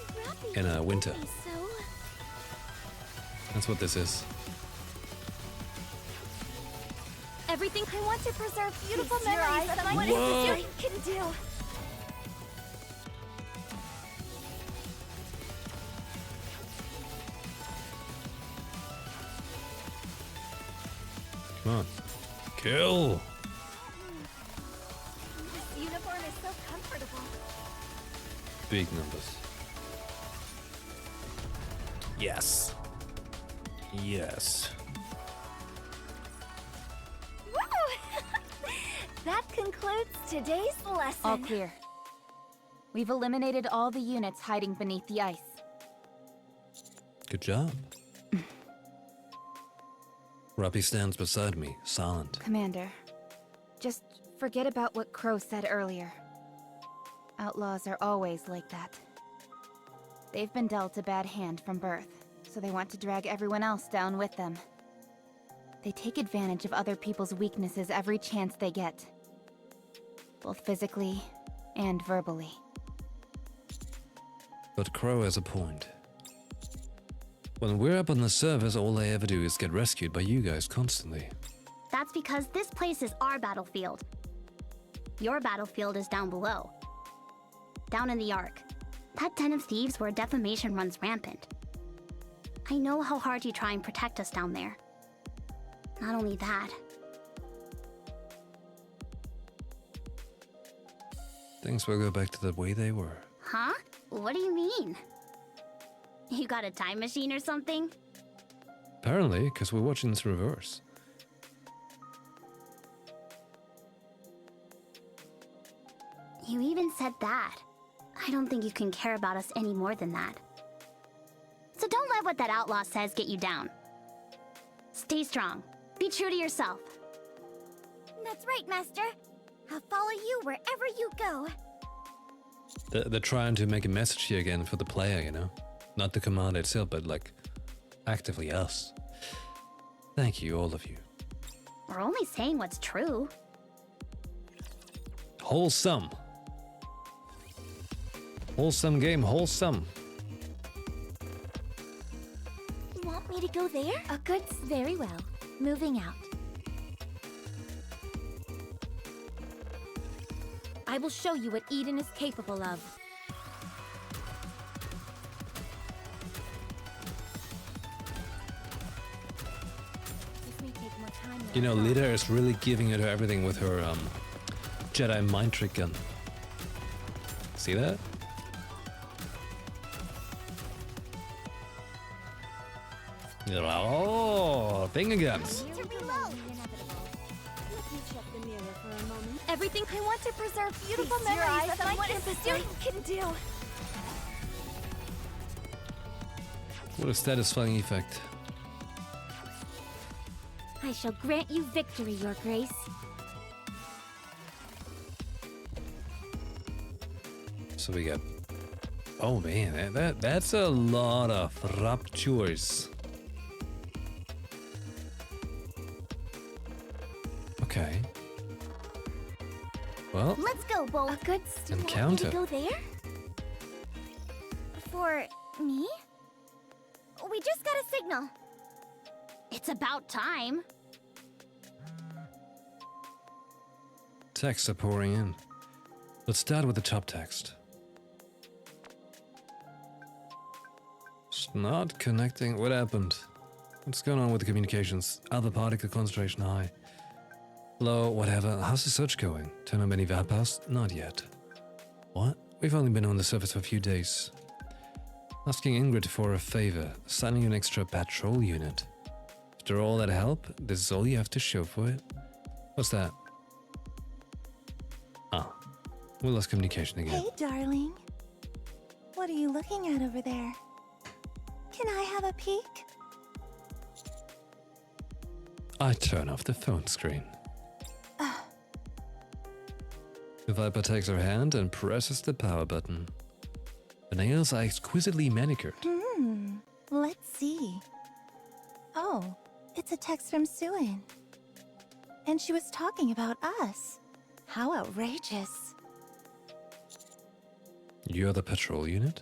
in winter. So, That's what this is. everything I want to preserve beautiful Feast your memories eyes of on what Whoa. I can do. Come on. Kill! This uniform is so comfortable. Big numbers. Yes. Yes. Woo! That concludes today's lesson. All clear. We've eliminated all the units hiding beneath the ice. Good job. Ruppy stands beside me, silent. Commander, just forget about what Crow said earlier. Outlaws are always like that. They've been dealt a bad hand from birth, so they want to drag everyone else down with them. They take advantage of other people's weaknesses every chance they get. Both physically and verbally. But Crow has a point. When we're up on the surface, all they ever do is get rescued by you guys constantly. That's because this place is our battlefield. Your battlefield is down below. Down in the Ark. That den of thieves where defamation runs rampant. I know how hard you try and protect us down there. Not only that, Things will go back to the way they were. huh? What do you mean? You got a time machine or something? Apparently, because we're watching this reverse. You even said that. I don't think you can care about us any more than that. So don't let what that outlaw says get you down. Stay strong. Be true to yourself. That's right, Master. I'll follow you wherever you go. They're trying to make a message here again for the player, you know? Not the command itself, but like, actively us. Thank you, all of you. We're only saying what's true. Wholesome. Wholesome game, wholesome. Want me to go there? A goods, very well. Moving out. I will show you what Eden is capable of. This may take more time than You know, I thought. Lita is really giving it everything with her Jedi mind trick gun. See that? Oh, finger guns. To reload. Let me check the mirror for a moment. Everything I want to preserve beautiful Feast your memories eyes of on what a campus student can do. What a satisfying effect. I shall grant you victory, Your Grace. So we got... Oh man, that's a lot of raptures. Okay. Well, Let's go, Bull. A good student. Encounter. Want me to go there? For me? We just got a signal. It's about time. texts are pouring in. Let's start with the top text. It's not connecting. What happened? What's going on with the communications? Other particle concentration high. Low, whatever. How's the search going? Turn up any vampires? Not yet. What? We've only been on the surface for a few days. Asking Ingrid for a favor, assigning you an extra patrol unit. After all that help, this is all you have to show for it? What's that? Ah, we lost communication again. Hey, darling. What are you looking at over there? Can I have a peek? I turn off the phone screen. The Viper takes her hand and presses the power button. The nails are exquisitely manicured. Let's see. Oh, it's a text from Suin. And she was talking about us. How outrageous. You're the patrol unit?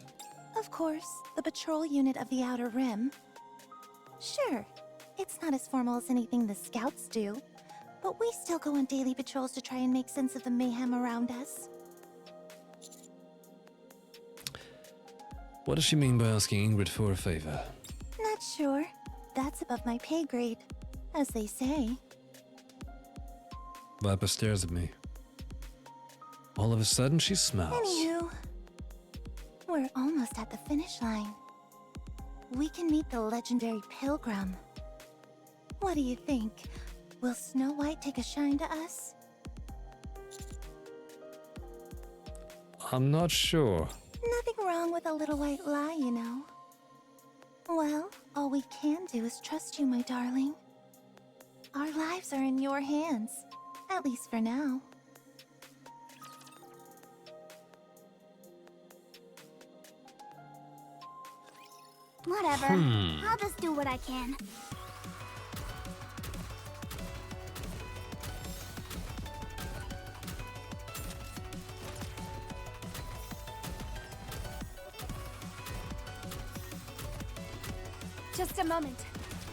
Of course, the patrol unit of the Outer Rim. Sure, it's not as formal as anything the Scouts do, but we still go on daily patrols to try and make sense of the mayhem around us. What does she mean by asking Ingrid for a favor? Not sure. That's above my pay grade, as they say. Viper stares at me. All of a sudden, she smiles. Anywho, we're almost at the finish line. We can meet the legendary Pilgrim. What do you think? Will Snow White take a shine to us? I'm not sure. Nothing wrong with a little white lie, you know. Well, all we can do is trust you, my darling. Our lives are in your hands, at least for now. Whatever. I'll just do what I can. Just a moment.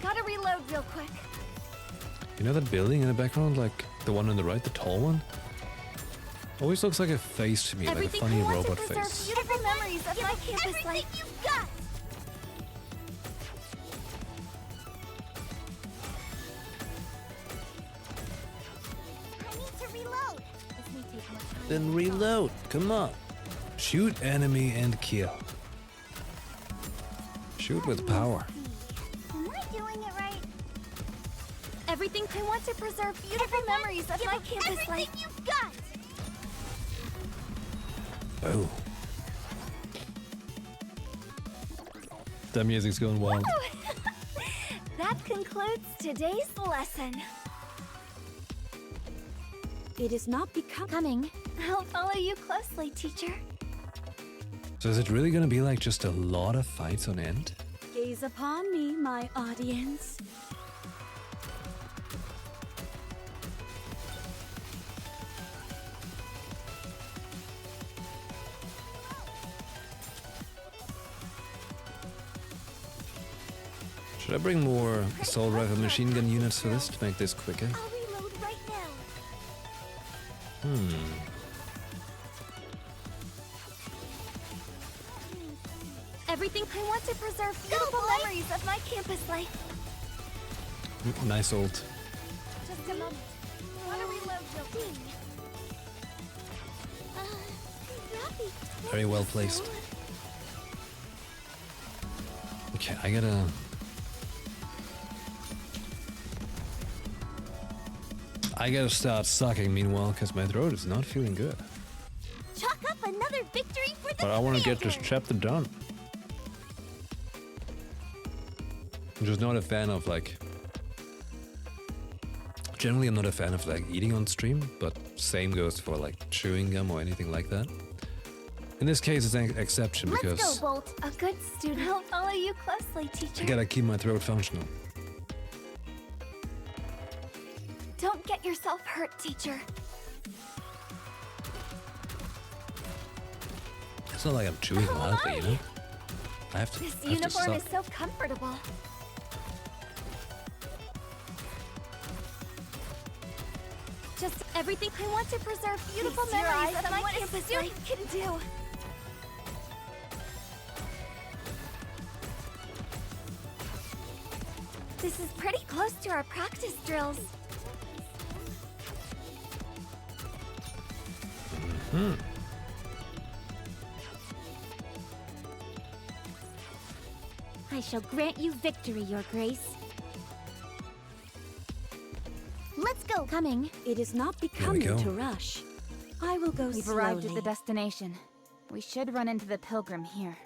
Gotta reload real quick. You know that building in the background, like the one on the right, the tall one? Always looks like a face to me, like a funny robot face. Beautiful memories of my campus life. You've got. I need to reload. This may take more time. Then reload, come on. Shoot enemy and kill. Shoot with power. Am I doing it right? Everything I want to preserve beautiful memories of my campus life. You've got. Oh. That music's going wild. That concludes today's lesson. It is not becoming. I'll follow you closely, teacher. So is it really gonna be like just a lot of fights on end? Gaze upon me, my audience. Should I bring more assault rifle machine gun units for this to make this quicker? I'll reload right now. Everything I want to preserve beautiful memories of my campus life. Nice ult. Just a moment. Wanna reload real quick. Very well placed. Okay, I gotta start sucking meanwhile, because my throat is not feeling good. Chalk up another victory for the But I want to get this commander. chapter done. I'm just not a fan of like... Generally I'm not a fan of like eating on stream, but same goes for like chewing gum or anything like that. In this case it's an exception Let's because go, Bolt. A good student. I'll follow you closely, teacher. I gotta keep my throat functional. Don't get yourself hurt, teacher. It's not like I'm chewing loudly, you know? I have to, This I have to uniform is suck. so comfortable. Just everything I want to preserve beautiful Feast your memories eyes of on my what a campus student life can do. This is pretty close to our practice drills. I shall grant you victory, Your Grace. Let's go. Coming. It is not we becoming go. to rush. I will go We've slowly. arrived at the destination. We should run into the Pilgrim here.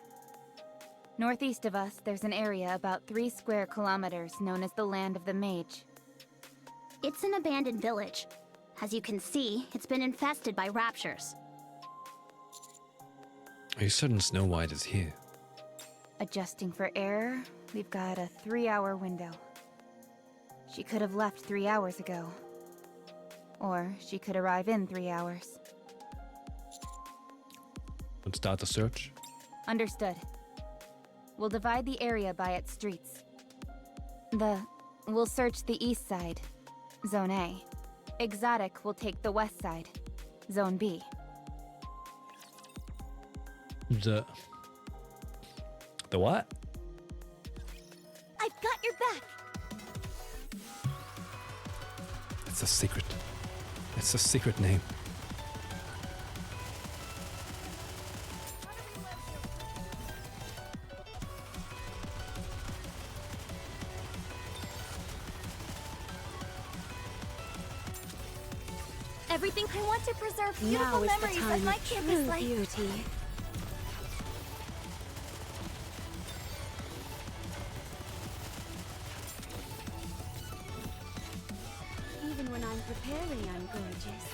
Northeast of us, there's an area about 3 square kilometers known as the Land of the Mage. It's an abandoned village. As you can see, it's been infested by raptures. Are you certain Snow White is here? Adjusting for error, we've got a 3-hour window. She could have left 3 hours ago. Or she could arrive in 3 hours. Let's start the search. Understood. We'll divide the area by its streets. We'll search the east side, Zone A. Exotic will take the west side, Zone B. The what? I've got your back. It's a secret. It's a secret name. Everything I want to preserve Now beautiful is the memories time of my of campus true life. beauty. Even when I'm preparing, I'm gorgeous.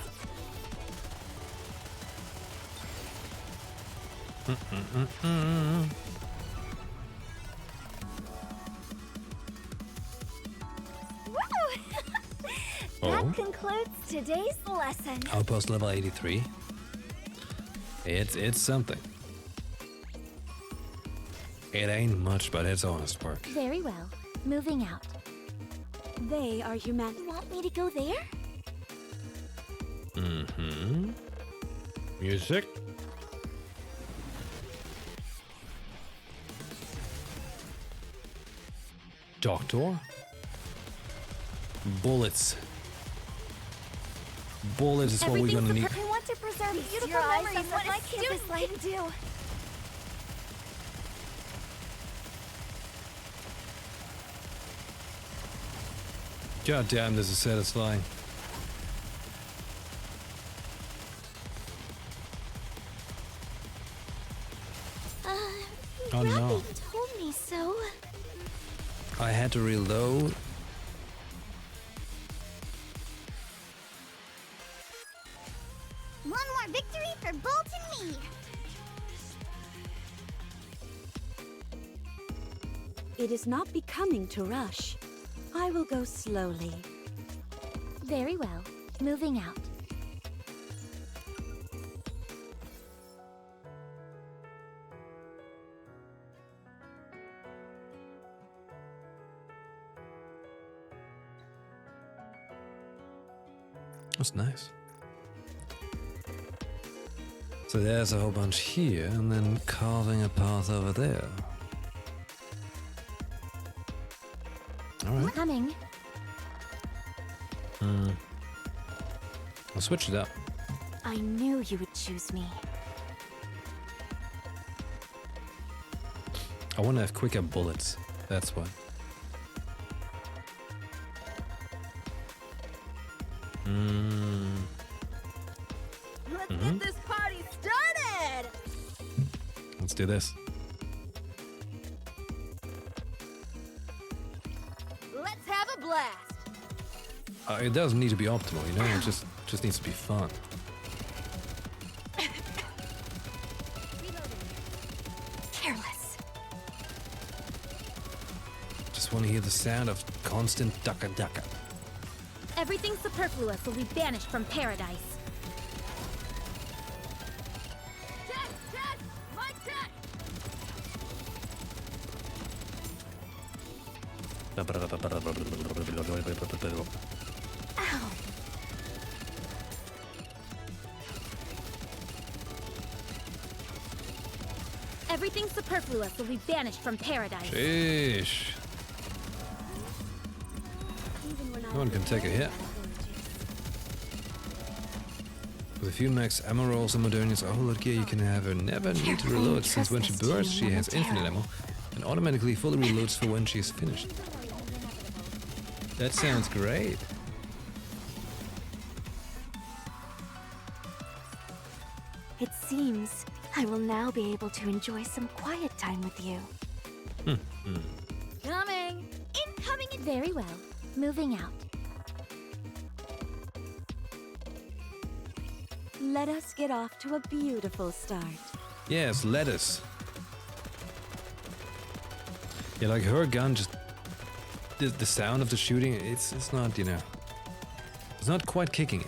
Oh. That concludes today's lesson. Outpost level 83. It's something. It ain't much, but it's honest work. Very well. Moving out. They are human. You want me to go there? Mm-hmm. Music. Doctor. Bullets. Bullets is what we're gonna need. I want to preserve beautiful your eyes memories on of what my a campus student life. can do. God damn, this is satisfying. Oh no. Robbie told me so. I had to reload. One more victory for Bolt and me. It is not becoming to rush. I will go slowly. Very well. Moving out. That's nice. So there's a whole bunch here, and then carving a path over there. Alright. Coming. I'll switch it up. I knew you would choose me. I want to have quicker bullets. That's why. Let's get this party started. Let's do this. Let's have a blast. It doesn't need to be optimal, you know? It just needs to be fun. Careless. Just want to hear the sound of constant ducka ducka. Everything superfluous will be banished from paradise. Test, test, mic check. Ow. Everything superfluous will be banished from paradise. Sheesh. Even when No one can take a hit. With a few max ammo rolls and Modernians, oh look here, you can have her never need to reload, since when she bursts she has infinite ammo and automatically fully reloads for when she is finished. That sounds great. It seems I will now be able to enjoy some quiet time with you. Coming. Incoming. Very well. Moving out. Let us get off to a beautiful start. Yes, lettuce. Yeah, like her gun just... The sound of the shooting, it's not, you know... It's not quite kicking it.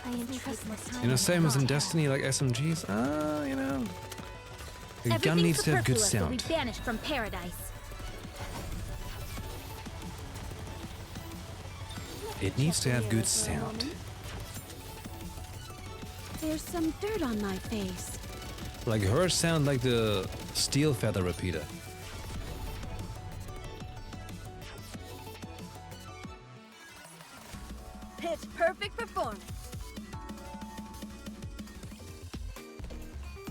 I entrust this time. You know, same as in Destiny, like SMGs. You know... The gun Everything needs to have good superfluous will sound. be banished from paradise. It needs to have good sound. There's some dirt on my face. Like hers sound like the steel feather repeater. perfect performance.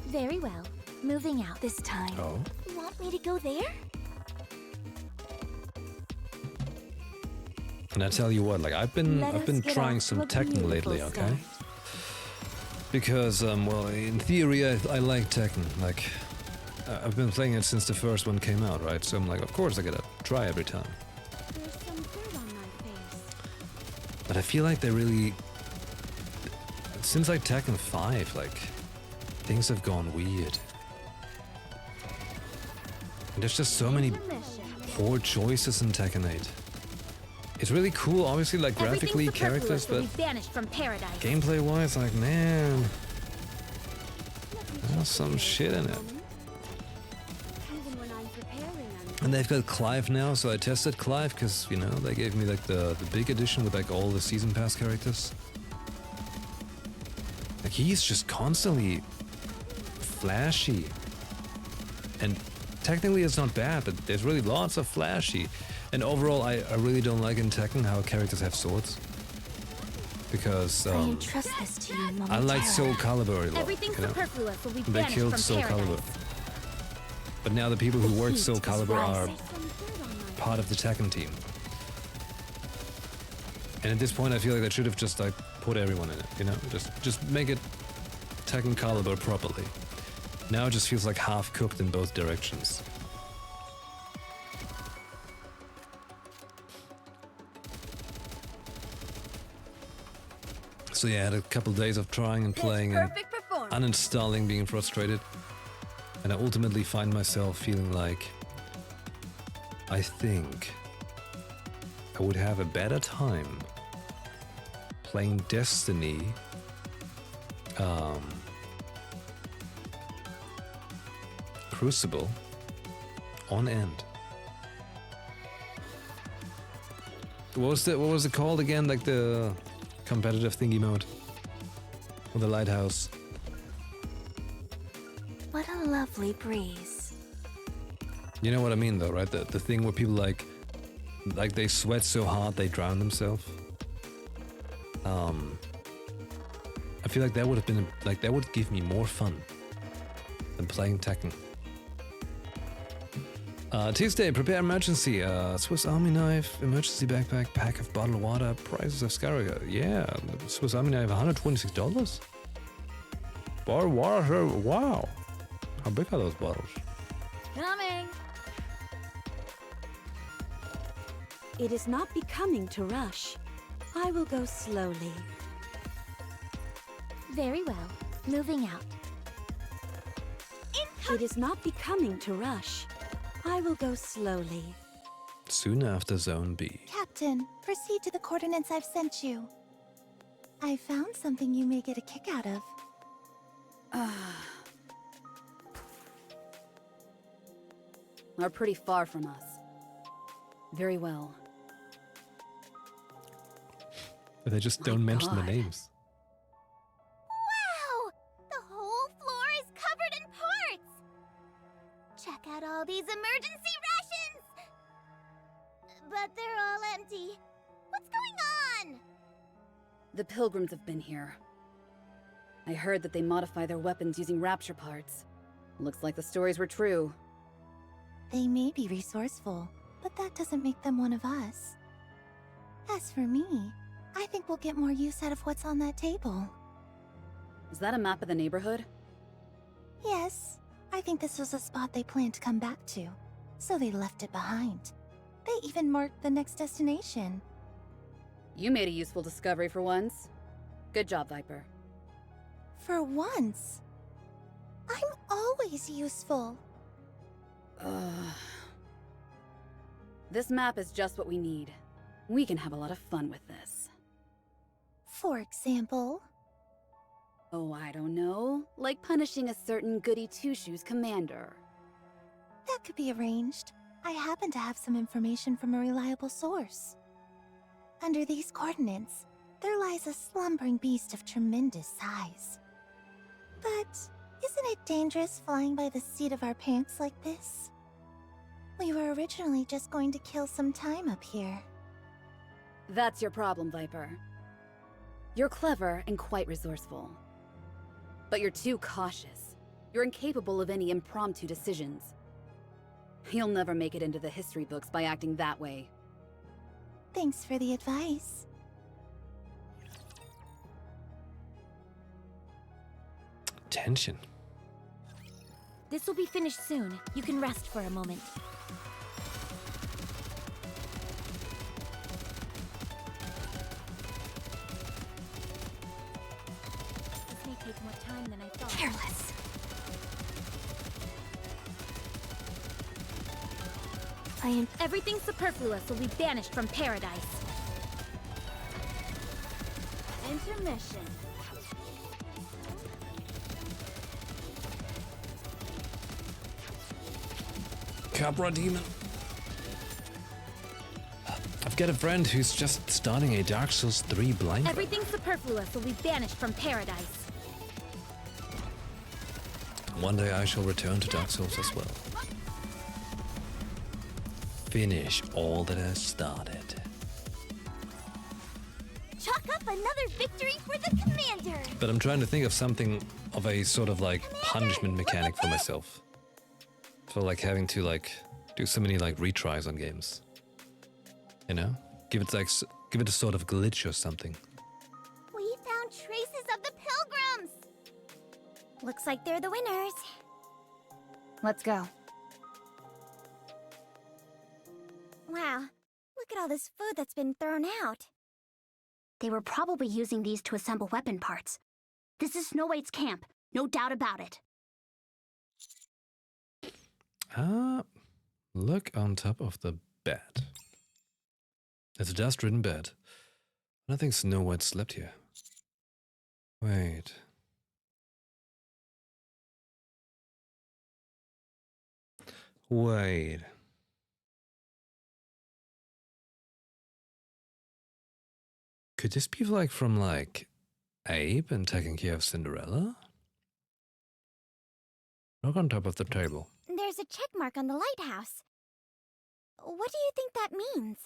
Very well. Moving out this time. Oh. Want me to go there? And I tell you what, like I've been Let us get trying off some to a Tekken beautiful lately, okay? start. Because well, in theory, I like Tekken. Like I've been playing it since the first one came out, right? So I'm like, of course I gotta try every time. There's some dirt on my face. But I feel like they really, since like Tekken 5, like things have gone weird. And there's just so many poor choices in Tekken 8. It's really cool, obviously, like graphically, characters, but banished from paradise. gameplay-wise, like, man, there's some shit in it. Even when I'm preparing, And they've got Clive now, so I tested Clive because, you know, they gave me like the big edition with like all the season pass characters. Like he's just constantly flashy. And technically it's not bad, but there's really lots of flashy. And overall I really don't like in Tekken how characters have swords. Because I entrust this to you momentarily. I like Soul Calibur a lot, Everything you know? superfluous will be They banished killed from Soul paradise. Calibur. But now the people who worked Soul heat is Calibur are rising. part of the Tekken team. And at this point I feel like they should have just like put everyone in it, you know? Just make it Tekken Calibur properly. Now it just feels like half cooked in both directions. So yeah, I had a couple days of trying and playing and perfect performance. uninstalling, being frustrated. And I ultimately find myself feeling like I think I would have a better time playing Destiny Crucible on end. What was it called again? Like the competitive thingy mode? Or the lighthouse? What a lovely breeze. You know what I mean though, right? The thing where people like they sweat so hard they drown themselves. I feel like that would have been that would give me more fun than playing Tekken. Tuesday, prepare emergency. Swiss Army knife, emergency backpack, pack of bottled water, prices of Scarriga. Yeah, the Swiss Army knife, $126. Bottled water, wow. How big are those bottles? Coming. It is not becoming to rush. I will go slowly. Very well. Moving out. It is not becoming to rush. I will go slowly. Soon after Zone B. Captain, proceed to the coordinates I've sent you. I found something you may get a kick out of. Are pretty far from us. Very well. They just My don't mention the God. names. Wow! The whole floor is covered in parts! Check out all these emergency rations! But they're all empty. What's going on? The pilgrims have been here. I heard that they modify their weapons using rapture parts. Looks like the stories were true. They may be resourceful, but that doesn't make them one of us. As for me, I think we'll get more use out of what's on that table. Is that a map of the neighborhood? Yes, I think this was a spot they planned to come back to, so they left it behind. They even marked the next destination. You made a useful discovery for once. Good job, Viper. For once. I'm always useful. This map is just what we need. We can have a lot of fun with this. For example, Oh, I don't know. Like punishing a certain goody two-shoes commander. that could be arranged. I happen to have some information from a reliable source. Under these coordinates, there lies a slumbering beast of tremendous size. But isn't it dangerous flying by the seat of our pants like this? We were originally just going to kill some time up here. That's your problem, Viper. You're clever and quite resourceful. But you're too cautious. You're incapable of any impromptu decisions. You'll never make it into the history books by acting that way. Thanks for the advice. Tension. This will be finished soon. You can rest for a moment. This may take more time than I thought. Careless. Everything superfluous will be banished from paradise. Intermission. Cabra demon. I've got a friend who's just starting a Dark Souls 3 blind run. Everything superfluous will be banished from paradise. One day I shall return to Dark Souls as well. Finish all that has started. Chalk up another victory for the commander. But I'm trying to think of something of a sort of like punishment mechanic for myself. For like having to like do so many like retries on games. You know? Give it a sort of glitch or something. We found traces of the pilgrims. Looks like they're the winners. Let's go. Wow, look at all this food that's been thrown out. They were probably using these to assemble weapon parts. This is Snow White's camp, no doubt about it. Look on top of the bed. It's a dust-ridden bed. I don't think Snow White slept here. Wait. Wait. Could this be like from like Abe and taking care of Cinderella? Look on top of the table. There's a check mark on the lighthouse. What do you think that means?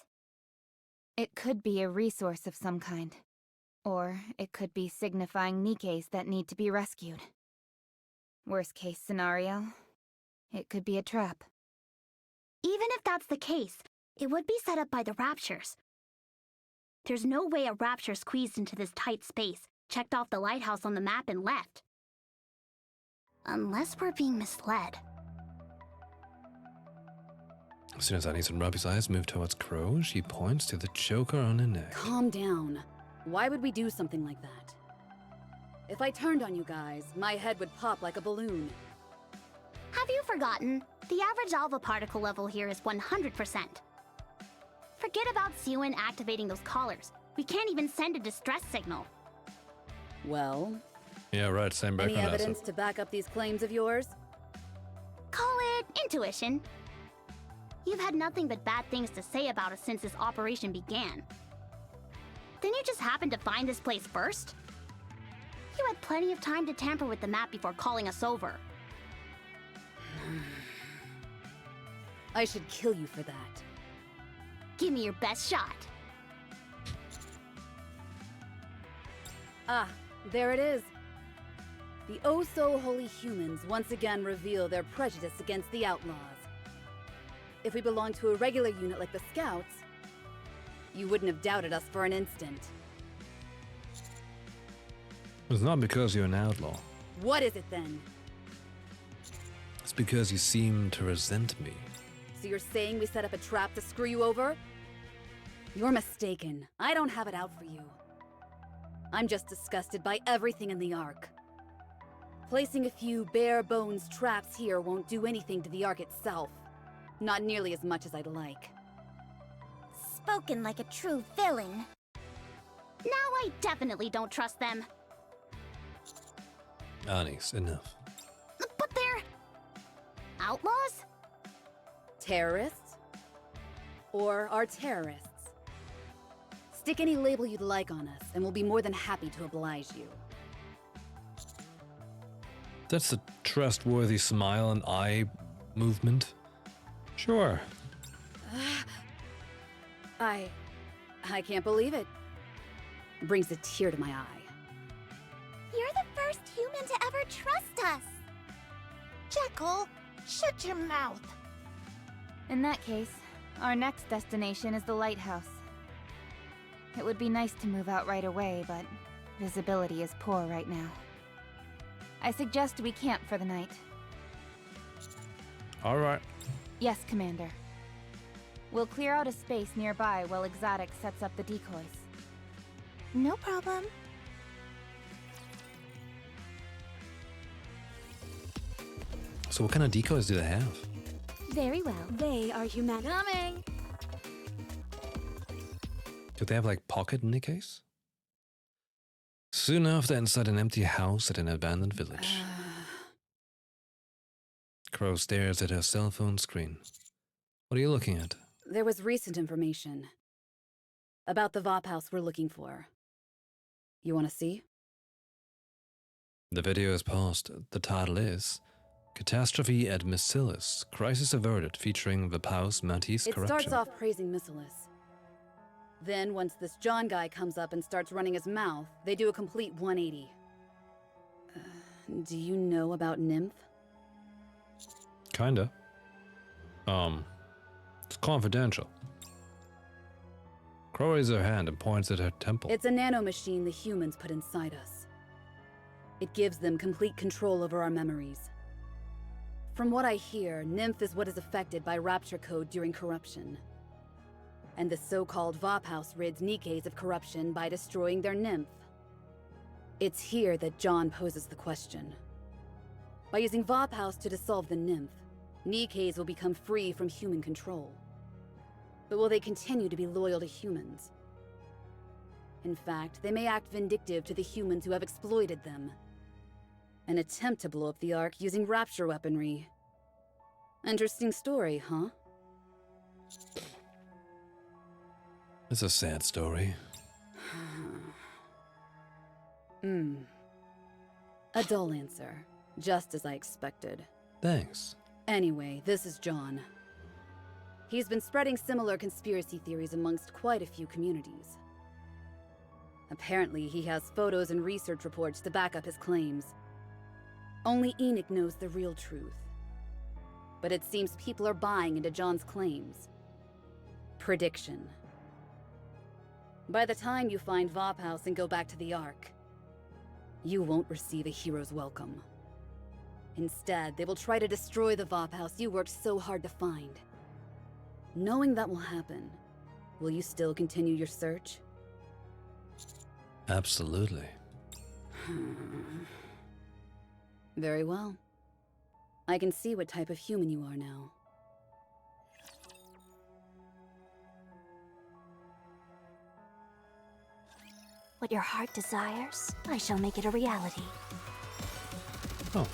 It could be a resource of some kind. Or it could be signifying NIKKEs that need to be rescued. Worst case scenario, it could be a trap. Even if that's the case, it would be set up by the Raptures. There's no way a Rapture squeezed into this tight space, checked off the lighthouse on the map and left. Unless we're being misled. As soon as Anis and Robbie's eyes move towards Crow, she points to the choker on her neck. Calm down. Why would we do something like that? If I turned on you guys, my head would pop like a balloon. Have you forgotten? The average alpha particle level here is 100%. Forget about Siwin activating those collars. We can't even send a distress signal. Well, Yeah, right, same any background as evidence to back up these claims of yours? Call it intuition. You've had nothing but bad things to say about us since this operation began. Then you just happened to find this place first? You had plenty of time to tamper with the map before calling us over. I should kill you for that. Give me your best shot. Ah, there it is. The oh-so-holy humans once again reveal their prejudice against the outlaws. If we belonged to a regular unit like the Scouts, you wouldn't have doubted us for an instant. It's not because you're an outlaw. What is it then? It's because you seem to resent me. So you're saying we set up a trap to screw you over? You're mistaken. I don't have it out for you. I'm just disgusted by everything in the Ark. Placing a few bare-bones traps here won't do anything to the Ark itself. Not nearly as much as I'd like. Spoken like a true villain. Now I definitely don't trust them. Anis, enough. But they're... outlaws? Terrorists? Or are terrorists? Stick any label you'd like on us, and we'll be more than happy to oblige you. That's a trustworthy smile and eye movement. Sure. I can't believe it. brings a tear to my eye. You're the first human to ever trust us. Jekyll, shut your mouth. In that case, our next destination is the lighthouse. It would be nice to move out right away, but visibility is poor right now. I suggest we camp for the night. All right. Yes, Commander. We'll clear out a space nearby while Exotic sets up the decoys. No problem. So what kind of decoys do they have? Very well. They are human. Coming! Do they have like pocket NIKKEs? Soon after, inside an empty house at an abandoned village. Crow stares at her cell phone screen. What are you looking at? There was recent information about the VOP house we're looking for. You want to see? The video is paused. The title is Catastrophe at Missilis, Crisis Averted, featuring Vapau's Matisse It corruption. starts off praising Missilis. Then, once this John guy comes up and starts running his mouth, they do a complete 180. Do you know about Nymph? Kinda. It's confidential. Crow raises her hand and points at her temple. It's a nanomachine the humans put inside us. It gives them complete control over our memories. From what I hear, Nymph is what is affected by Rapture Code during corruption. And the so-called VOP house rids NIKKEs of corruption by destroying their Nymph. It's here that John poses the question. By using VOP house to dissolve the Nymph, NIKKEs will become free from human control. But will they continue to be loyal to humans? In fact, they may act vindictive to the humans who have exploited them. And attempt to blow up the Ark using Rapture weaponry. Interesting story, huh? It's a sad story. A dull answer. Just as I expected. Thanks. Anyway, this is John. He's been spreading similar conspiracy theories amongst quite a few communities. Apparently, he has photos and research reports to back up his claims. Only Enoch knows the real truth. But it seems people are buying into John's claims. Prediction. By the time you find VOP House and go back to the Ark, you won't receive a hero's welcome. Instead, they will try to destroy the VOP House you worked so hard to find. Knowing that will happen, will you still continue your search? Absolutely. Very well. I can see what type of human you are now. What your heart desires, I shall make it a reality. Oh.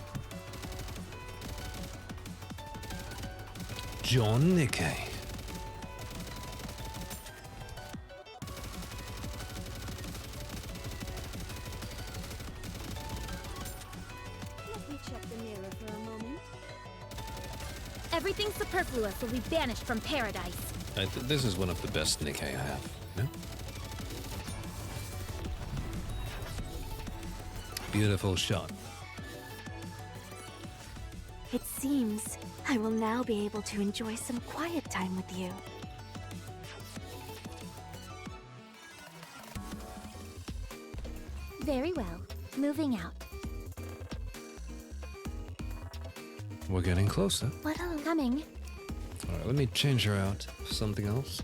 John NIKKE. Let me check the mirror for a moment. Everything superfluous will be banished from paradise. This is one of the best NIKKE I have. No? Beautiful shot. It seems I will now be able to enjoy some quiet time with you. Very well. Moving out. We're getting closer. What? Coming. All right, let me change her out for something else.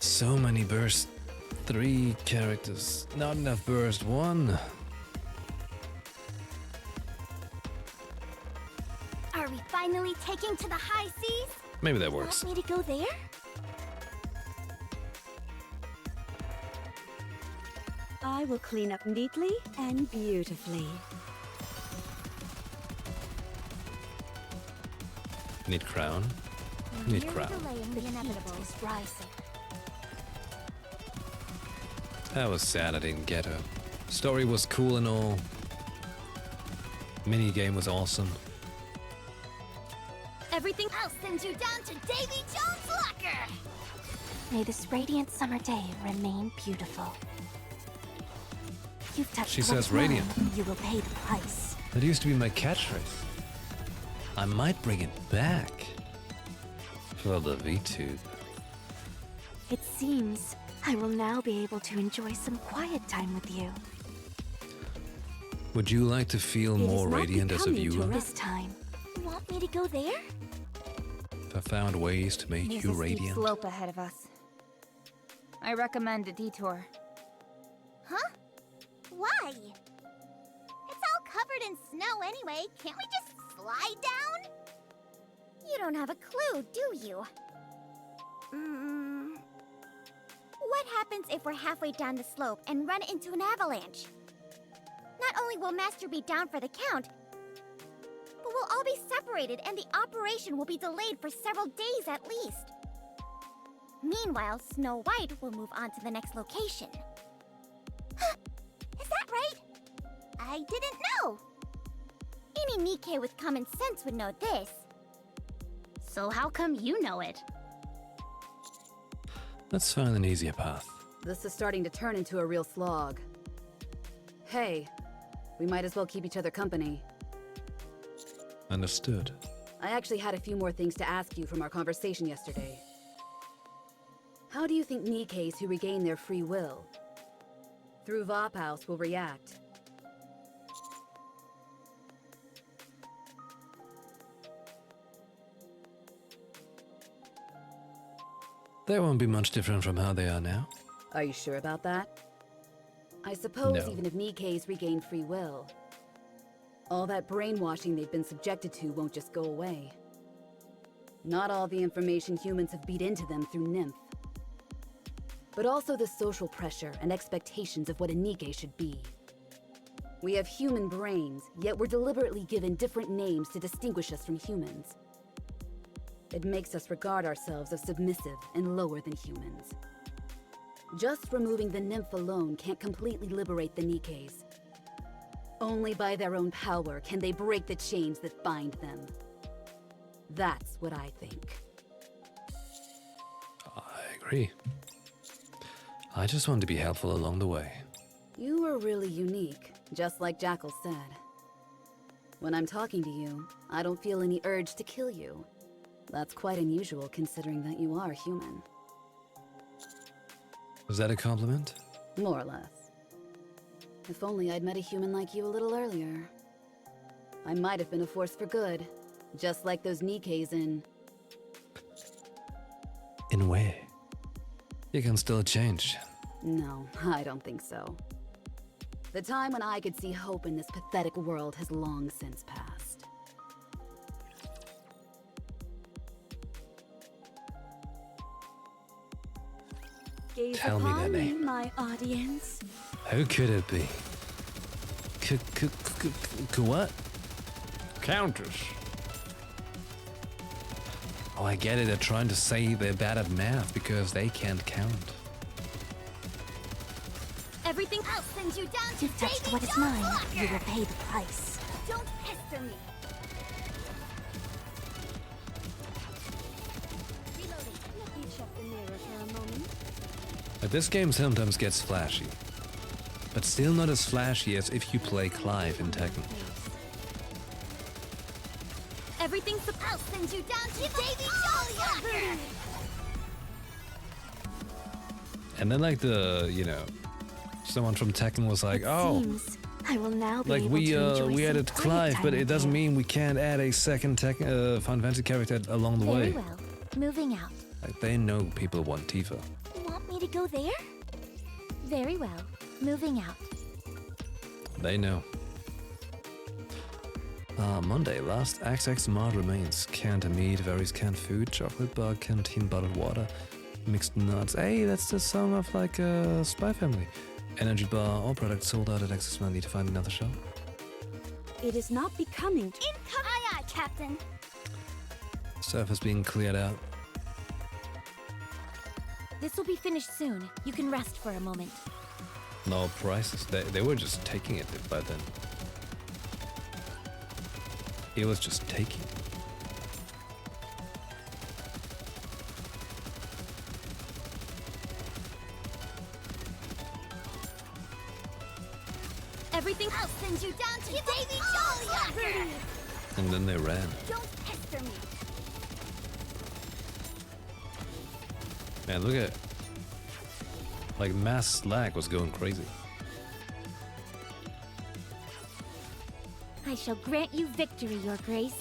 So many burst 3 characters. Not enough burst 1. Are we finally taking to the high seas? Maybe that works. Want me to go there? I will clean up neatly and beautifully. Need crown. Need crown. Delaying the inevitable is rising. That was sad I didn't get her. Story was cool and all. Minigame was awesome. Everything. I'll send you down to Davy Jones' locker! May this radiant summer day remain beautiful. You've touched She what says is mine, radiant. You will pay the price. That used to be my catchphrase. I might bring it back. For the VTube. It seems I will now be able to enjoy some quiet time with you. Would you like to feel It is more not radiant as a becoming to viewer? This time. You want me to go there? If I found ways to make There's you a steep radiant. slope ahead of us. I recommend a detour. Huh? Why? It's all covered in snow anyway. Can't we just slide down? You don't have a clue, do you? What happens if we're halfway down the slope and run into an avalanche? Not only will Master be down for the count, but we'll all be separated and the operation will be delayed for several days at least. Meanwhile, Snow White will move on to the next location. Is that right? I didn't know. Any NIKKE with common sense would know this. So how come you know it? Let's find an easier path. This is starting to turn into a real slog. Hey, we might as well keep each other company. Understood. I actually had a few more things to ask you from our conversation yesterday. How do you think NIKKEs who regain their free will through Vophouse will react? They won't be much different from how they are now. Are you sure about that? I suppose No. even if NIKKEs regain free will, all that brainwashing they've been subjected to won't just go away. Not all the information humans have beat into them through Nymph, but also the social pressure and expectations of what a NIKKE should be. We have human brains, yet we're deliberately given different names to distinguish us from humans. It makes us regard ourselves as submissive and lower than humans. Just removing the Nymph alone can't completely liberate the NIKKEs. Only by their own power can they break the chains that bind them. That's what I think. I agree. I just want to be helpful along the way. You are really unique, just like Jackal said. When I'm talking to you, I don't feel any urge to kill you. That's quite unusual considering that you are human. Is that a compliment? More or less. If only I'd met a human like you a little earlier. I might have been a force for good, just like those NIKKEs in... In where? You can still change. No, I don't think so. The time when I could see hope in this pathetic world has long since passed. Gaze Tell me their upon name. my audience. Who could it be? What? Countess. Oh, I get it. They're trying to say they're bad at math because they can't count. Everything. I'll send you down to You've touched Davy what is Jones' mine. locker! You will pay the price. Don't pester me! Reloading. Let me check the mirror for a moment. But this game sometimes gets flashy. But still not as flashy as if you play Clive in Tekken. Everything's. I'll send you down to Davy Jones' locker! And then like someone from Tekken was like, oh, Seems I will now be like able to enjoy we some added quiet Clive, time but it with doesn't you. mean we can't add a second Final Fantasy character along the Very way. well. Moving out. Like they know people want Tifa. You want me to go there? Very well. Moving out. They know. Monday, last XX mod remains. Canned meat, various canned food, chocolate bar, canteen bottled water, mixed nuts. Hey, that's the song of like Spy Family. Energy bar, all products sold out at Access Man. Need to find another shop. It is not becoming. Incoming! Aye, aye, Captain. Surface being cleared out. This will be finished soon. You can rest for a moment. no prices. They were just taking it by then. It was just taking. Everything I'll send you down to Davy Jones Locker! And then they ran. Don't pester me! Man, look at... Like, mass slag was going crazy. I shall grant you victory, Your Grace.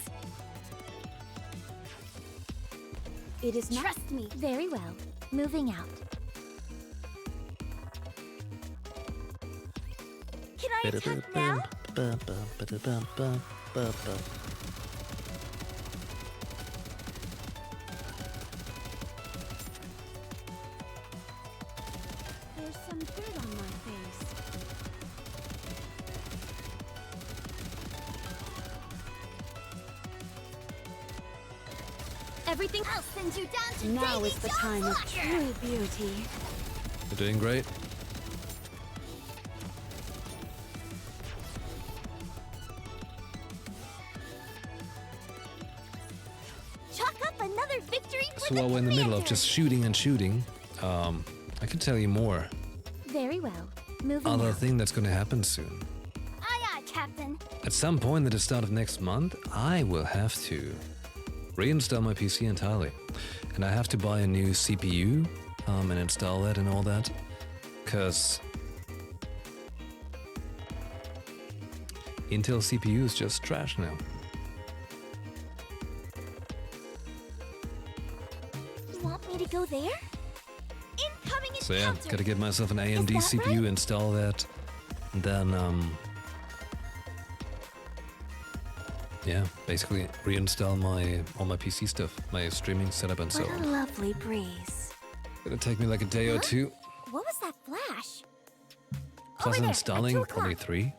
It is not... Trust me! Very well. Moving out. Can I attack now? There's some dirt on my face. Everything... I'll send you down to Now Davy is the Jones time of Locker! true beauty. You're doing great. Chalk up another victory for So while we're in the middle of commander. just shooting and shooting, I can tell you more. Very well. Moving Other out. thing that's gonna happen soon. Aye aye, Captain. At some point at the start of next month, I will have to reinstall my PC entirely. And I have to buy a new CPU and install that and all that. Because Intel CPU is just trash now. You want me to go there? Incoming So yeah, encounter. gotta get myself an AMD that CPU, install that, and then yeah, basically reinstall all my PC stuff, my streaming setup and so What a on. lovely breeze. It'll take me like a day or two, What was that flash? plus Over there, installing at 2 probably o'clock. 3.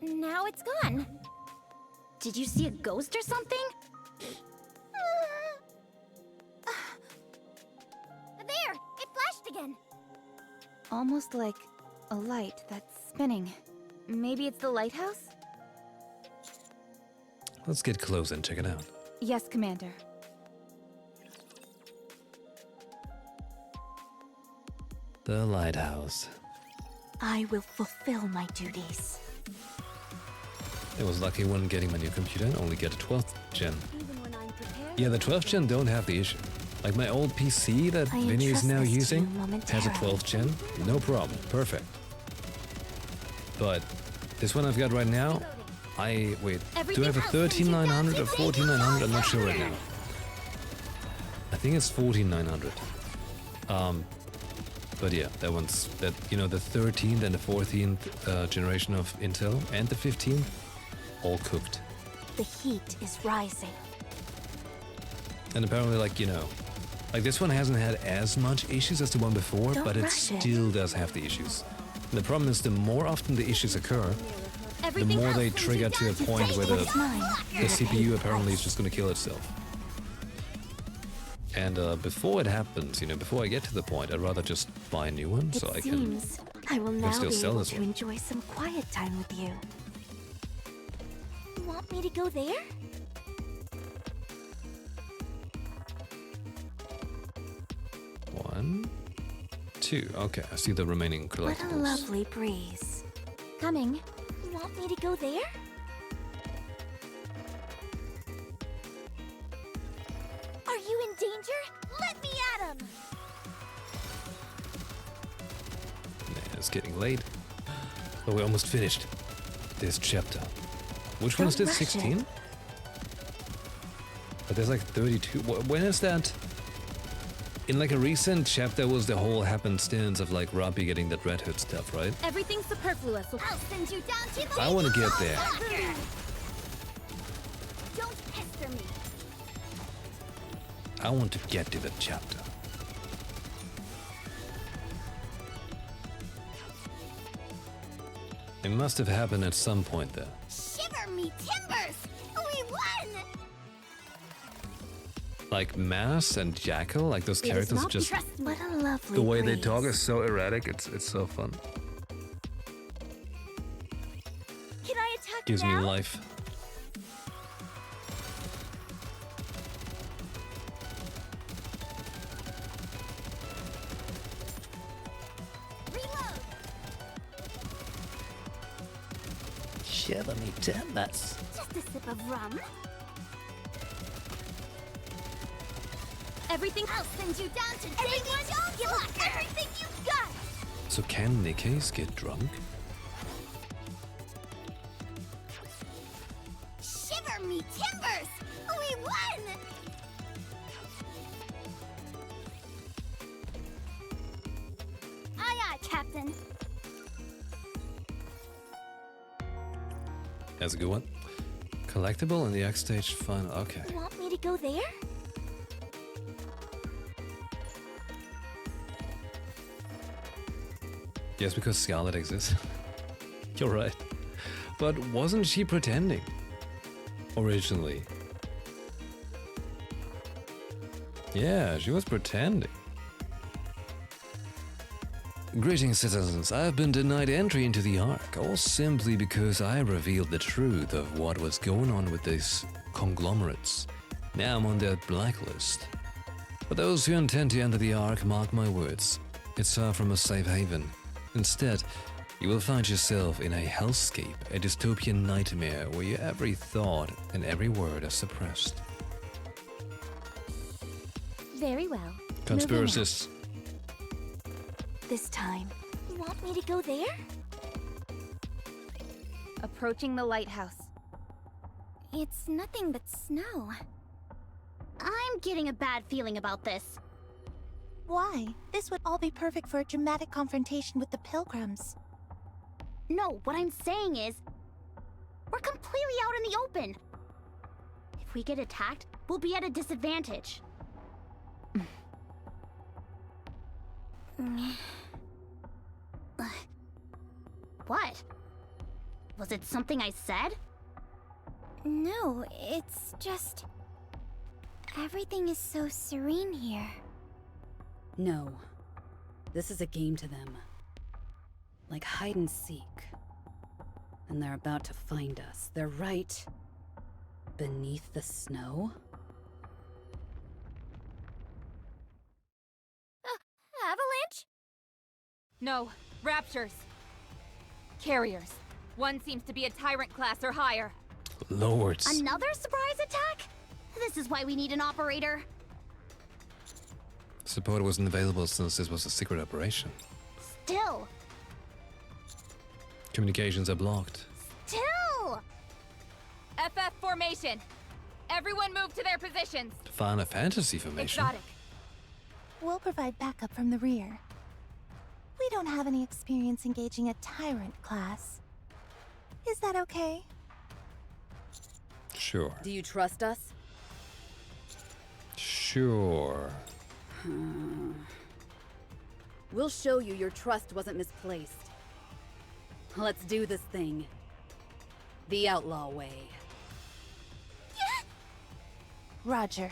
Now it's gone. Did you see a ghost or something? There! It flashed again! Almost like a light that's spinning. Maybe it's the lighthouse? Let's get close and check it out. Yes, Commander. The lighthouse. I will fulfill my duties. I was lucky when getting my new computer and only get a 12th gen. Even when I'm prepared. Yeah, the 12th gen don't have the issue. Like my old PC that I Vinny is entrust now this to you using has a momentarily. 12th gen, no problem, perfect. But this one I've got right now, do I have a 13900 or 14900? I'm not sure right now. I think it's 14900. But yeah, that one's the 13th and the 14th generation of Intel and the 15th, all cooked. The heat is rising. And apparently, like this one hasn't had as much issues as the one before, Don't but it rush it. still does have the issues. And the problem is, the more often the issues occur, the more they trigger to a point where the CPU apparently is just going to kill itself. And before it happens, before I get to the point, I'd rather just buy a new one so I can. Seems I will now still be sell able this to one. enjoy some quiet time with you. You want me to go there? One, two. Okay, I see the remaining What a collectibles. lovely breeze. Coming. You want me to go there? Are you in danger? Let me at him! Man, it's getting late. But we're almost finished this chapter. Which one is Don't this? rush it. 16? But there's like 32. When is that? In like a recent chapter was the whole happenstance of like Robbie getting that Red Hood stuff, right? Everything's superfluous. I'll send you down to the I want to get there. locker! Don't pester me! I want to get to the chapter. It must have happened at some point there. Shiver me timbers! We won! Like Mass and Jackal, like those characters, just What a lovely the way they breeze. talk is so erratic. It's so fun. Can I attack Gives me now? life. Reload! Shiver me timbers. Just a sip of rum. Everything I'll send you down to Everyone don't give up everything you've got! So can Nikke's get drunk? Shiver me timbers! We won! Aye aye, Captain. That's a good one. Collectible in the X stage final. Okay. You want me to go there? Yes, because Scarlet exists. You're right. But wasn't she pretending? Originally. Yeah, she was pretending. Greetings, citizens. I've been denied entry into the Ark, all simply because I revealed the truth of what was going on with these conglomerates. Now I'm on their blacklist. For those who intend to enter the Ark, mark my words. It's far from a safe haven. Instead, you will find yourself in a hellscape, a dystopian nightmare where your every thought and every word are suppressed. Very well. Conspiracists. This time. You want me to go there? Approaching the lighthouse. It's nothing but snow. I'm getting a bad feeling about this. Why? This would all be perfect for a dramatic confrontation with the pilgrims. No, what I'm saying is, we're completely out in the open. If we get attacked, we'll be at a disadvantage. What? Was it something I said? No, it's just... everything is so serene here. No. This is a game to them. Like hide and seek. And they're about to find us. They're right beneath the snow. Avalanche? No, raptures. Carriers. One seems to be a tyrant class or higher. Lords. Another surprise attack? This is why we need an operator. Support wasn't available since this was a secret operation. Still. Communications are blocked. Still! FF formation. Everyone move to their positions. Final Fantasy formation. Exotic. We'll provide backup from the rear. We don't have any experience engaging a tyrant class. Is that okay? Sure. Do you trust us? Sure. We'll show you your trust wasn't misplaced. Let's do this thing. The outlaw way. Roger.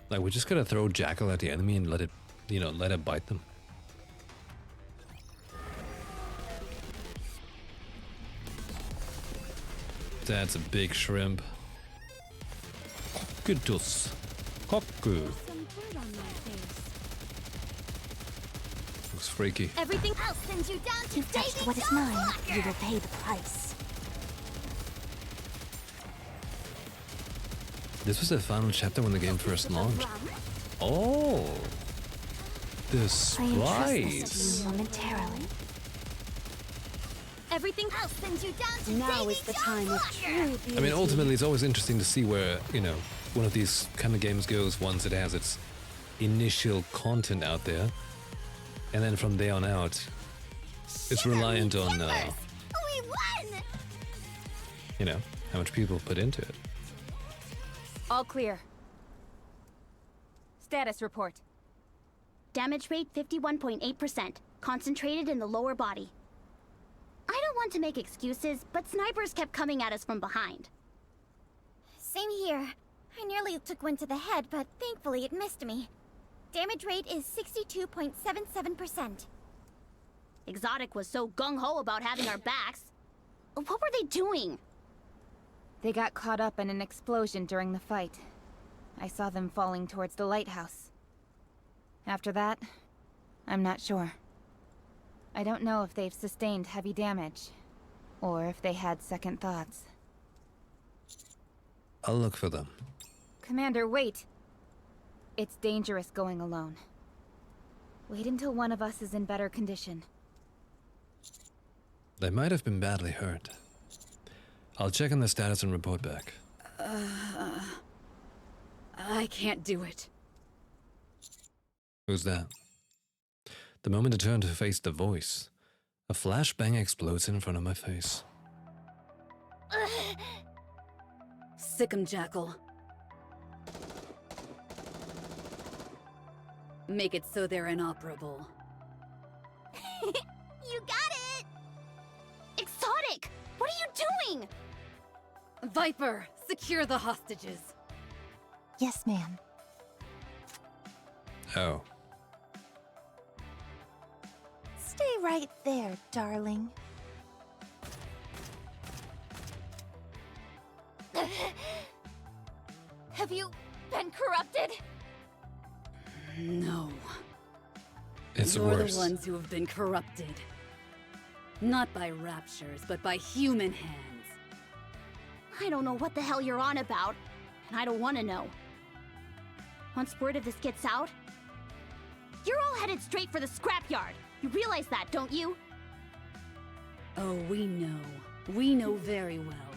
Like, we're just gonna throw Jackal at the enemy and let it, let it bite them. That's a big shrimp. Kutus. Koku. Looks freaky. Everything I'll send you down to You've touched Davy what is Jones' mine. locker. You will pay the price. This was the final chapter when the game first launched. Oh! The I entrust this to spice! you momentarily. Everything I'll send you down to Now Davy is the Jones' time of locker. true beauty. I mean, ultimately, it's always interesting to see where, one of these kind of games goes once it has its initial content out there. And then from there on out, it's Shiver me reliant on, timbers. We won! how much people put into it. All clear. Status report. Damage rate 51.8%, concentrated in the lower body. I don't want to make excuses, but snipers kept coming at us from behind. Same here. I nearly took one to the head, but thankfully it missed me. Damage rate is 62.77%. Exotic was so gung-ho about having our backs. What were they doing? They got caught up in an explosion during the fight. I saw them falling towards the lighthouse. After that, I'm not sure. I don't know if they've sustained heavy damage, or if they had second thoughts. I'll look for them. Commander, wait! It's dangerous going alone. Wait until one of us is in better condition. They might have been badly hurt. I'll check on the status and report back. I can't do it. Who's that? The moment I turn to face the voice, a flashbang explodes in front of my face. Sick 'em, Jackal. Make it so they're inoperable. You got it! Exotic! What are you doing? Viper, secure the hostages. Yes, ma'am. Oh. Stay right there, darling. Have you been corrupted? No. It's You're worse. the ones who have been corrupted. Not by raptures, but by human hands. I don't know what the hell you're on about, and I don't want to know. Once word of this gets out, you're all headed straight for the scrapyard. You realize that, don't you? Oh, we know. We know very well.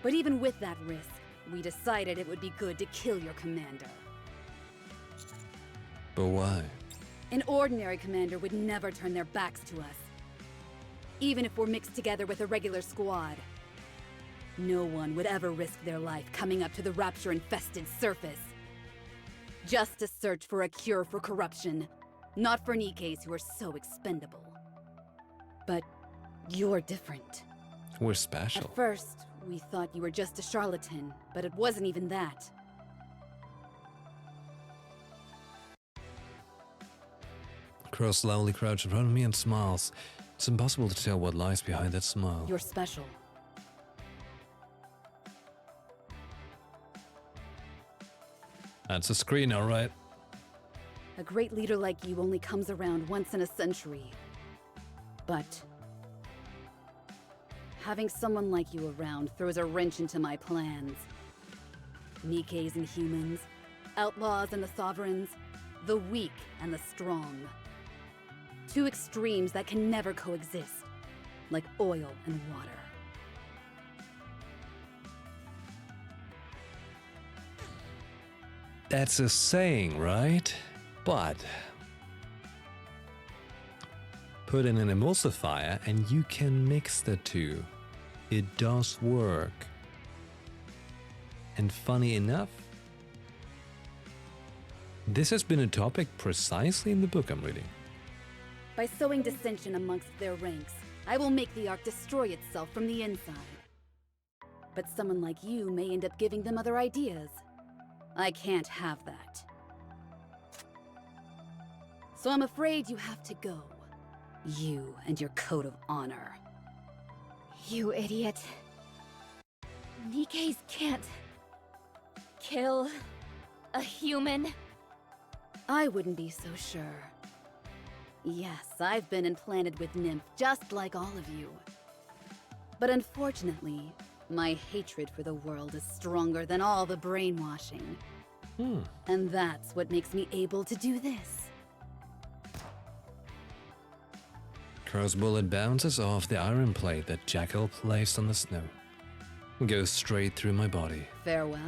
But even with that risk, we decided it would be good to kill your commander. But why? An ordinary commander would never turn their backs to us. Even if we're mixed together with a regular squad. No one would ever risk their life coming up to the rapture-infested surface. Just to search for a cure for corruption. Not for NIKKEs who are so expendable. But you're different. We're special. At first, we thought you were just a charlatan, but it wasn't even that. Crow slowly crouches in front of me and smiles. It's impossible to tell what lies behind that smile. You're special. That's a screen, alright. A great leader like you only comes around once in a century. But having someone like you around throws a wrench into my plans. NIKKEs and humans, outlaws and the sovereigns, the weak and the strong. Two extremes that can never coexist, like oil and water. That's a saying, right? But put in an emulsifier and you can mix the two. It does work. And funny enough, this has been a topic precisely in the book I'm reading. By sowing dissension amongst their ranks, I will make the Ark destroy itself from the inside. But someone like you may end up giving them other ideas. I can't have that. So I'm afraid you have to go. You and your code of honor. You idiot. NIKKEs can't kill a human. I wouldn't be so sure. Yes, I've been implanted with Nymph just like all of you. But unfortunately, my hatred for the world is stronger than all the brainwashing. And that's what makes me able to do this. Crow's bullet bounces off the iron plate that Jackal placed on the snow and goes straight through my body. Farewell.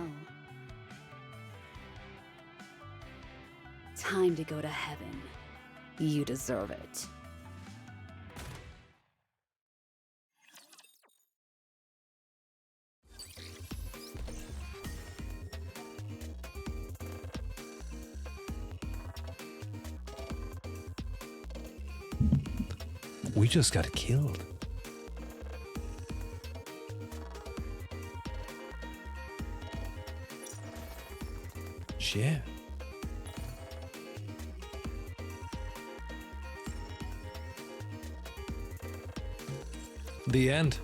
Time to go to heaven. You deserve it. We just got killed. Yeah. The end.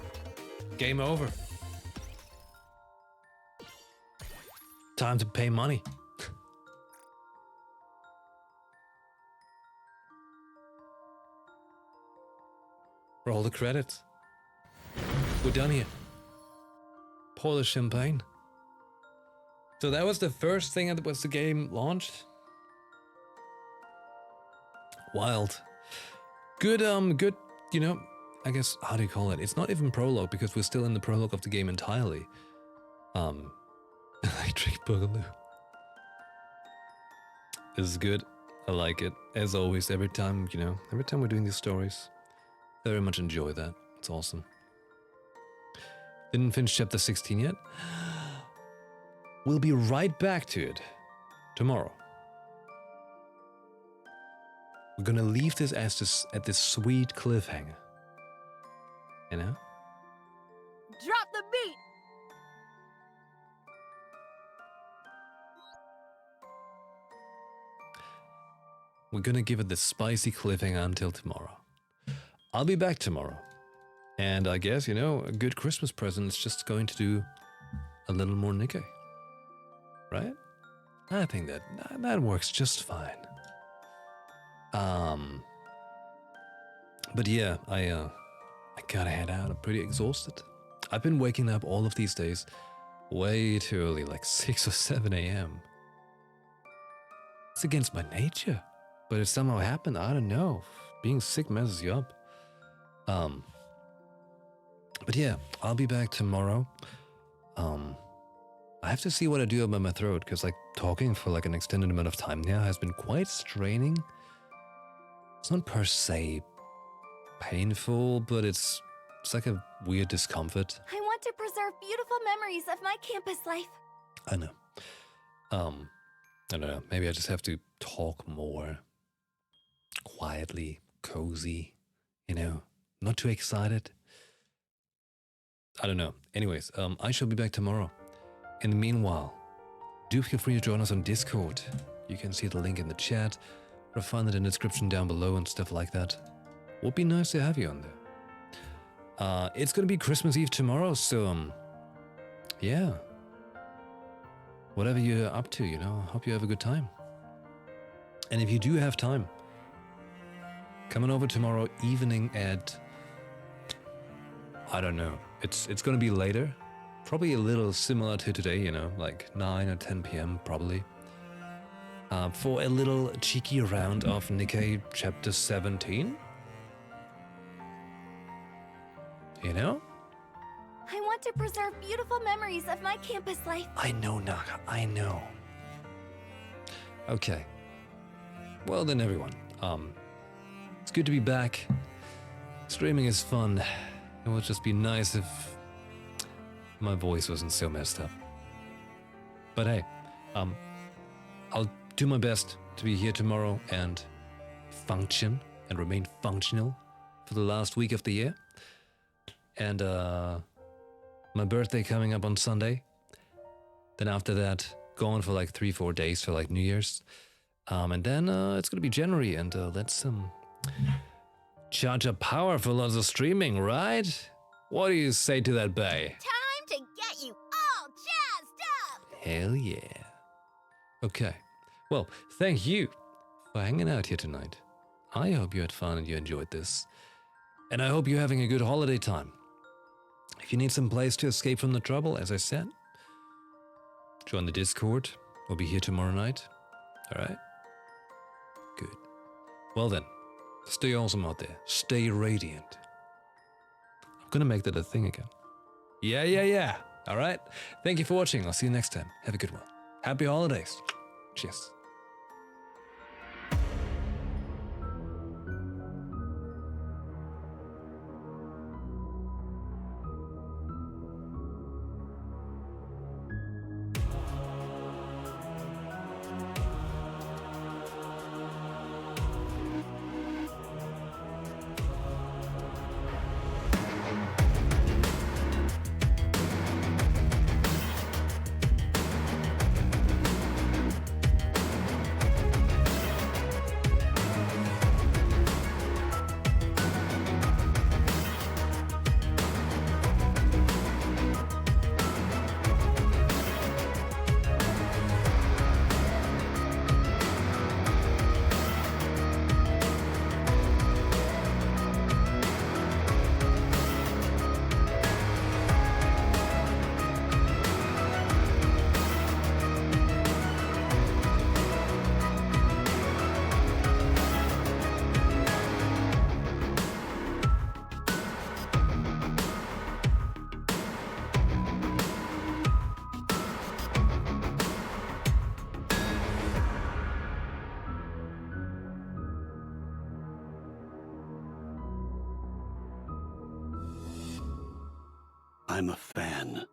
Game over. Time to pay money. Roll the credits. We're done here. Pour the champagne. So that was the first thing that was the game launched. Wild. Good, you know, I guess, how do you call it? It's not even prologue because we're still in the prologue of the game entirely. Electric Boogaloo. This is good. I like it. As always, every time we're doing these stories, I very much enjoy that. It's awesome. Didn't finish chapter 16 yet. We'll be right back to it tomorrow. We're gonna leave this at this sweet cliffhanger. You know? Drop the beat! We're gonna give it the spicy cliffhanger until tomorrow. I'll be back tomorrow. And I guess, you know, a good Christmas present is just going to do a little more NIKKE. Right? I think that works just fine. But yeah, I gotta head out. I'm pretty exhausted. I've been waking up all of these days way too early, like 6 or 7 a.m. It's against my nature, but it somehow happened. I don't know. Being sick messes you up. But yeah, I'll be back tomorrow. I have to see what I do about my throat, because like talking for like an extended amount of time now has been quite straining. It's not per se painful, but it's like a weird discomfort. I want to preserve beautiful memories of my campus life. I know. I don't know. Maybe I just have to talk more quietly, cozy, you know, not too excited. I don't know. Anyways, I shall be back tomorrow. In the meanwhile, do feel free to join us on Discord. You can see the link in the chat, or find it in the description down below and stuff like that. Would be nice to have you on there. It's gonna be Christmas Eve tomorrow, so yeah. Whatever you're up to, you know, hope you have a good time. And if you do have time, come on over tomorrow evening at, I don't know, it's gonna be later. Probably a little similar to today, you know, like 9 or 10 p.m. probably. For a little cheeky round of NIKKE chapter 17. You know? I want to preserve beautiful memories of my campus life. I know, Naga, I know. Okay. Well then, everyone. It's good to be back. Streaming is fun. It would just be nice if my voice wasn't so messed up. But hey, I'll do my best to be here tomorrow and function and remain functional for the last week of the year. And my birthday coming up on Sunday. Then after that, gone for like 3-4 days for like New Year's. And then it's gonna be January, and let's charge up power for lots of streaming, right? What do you say to that, Bay? Time to get you all jazzed up! Hell yeah. Okay. Well, thank you for hanging out here tonight. I hope you had fun and you enjoyed this. And I hope you're having a good holiday time. If you need some place to escape from the trouble, as I said, join the Discord. We'll be here tomorrow night. Alright? Good. Well then, stay awesome out there. Stay radiant. I'm gonna make that a thing again. Yeah. Alright? Thank you for watching. I'll see you next time. Have a good one. Happy holidays. Cheers. I'm a fan.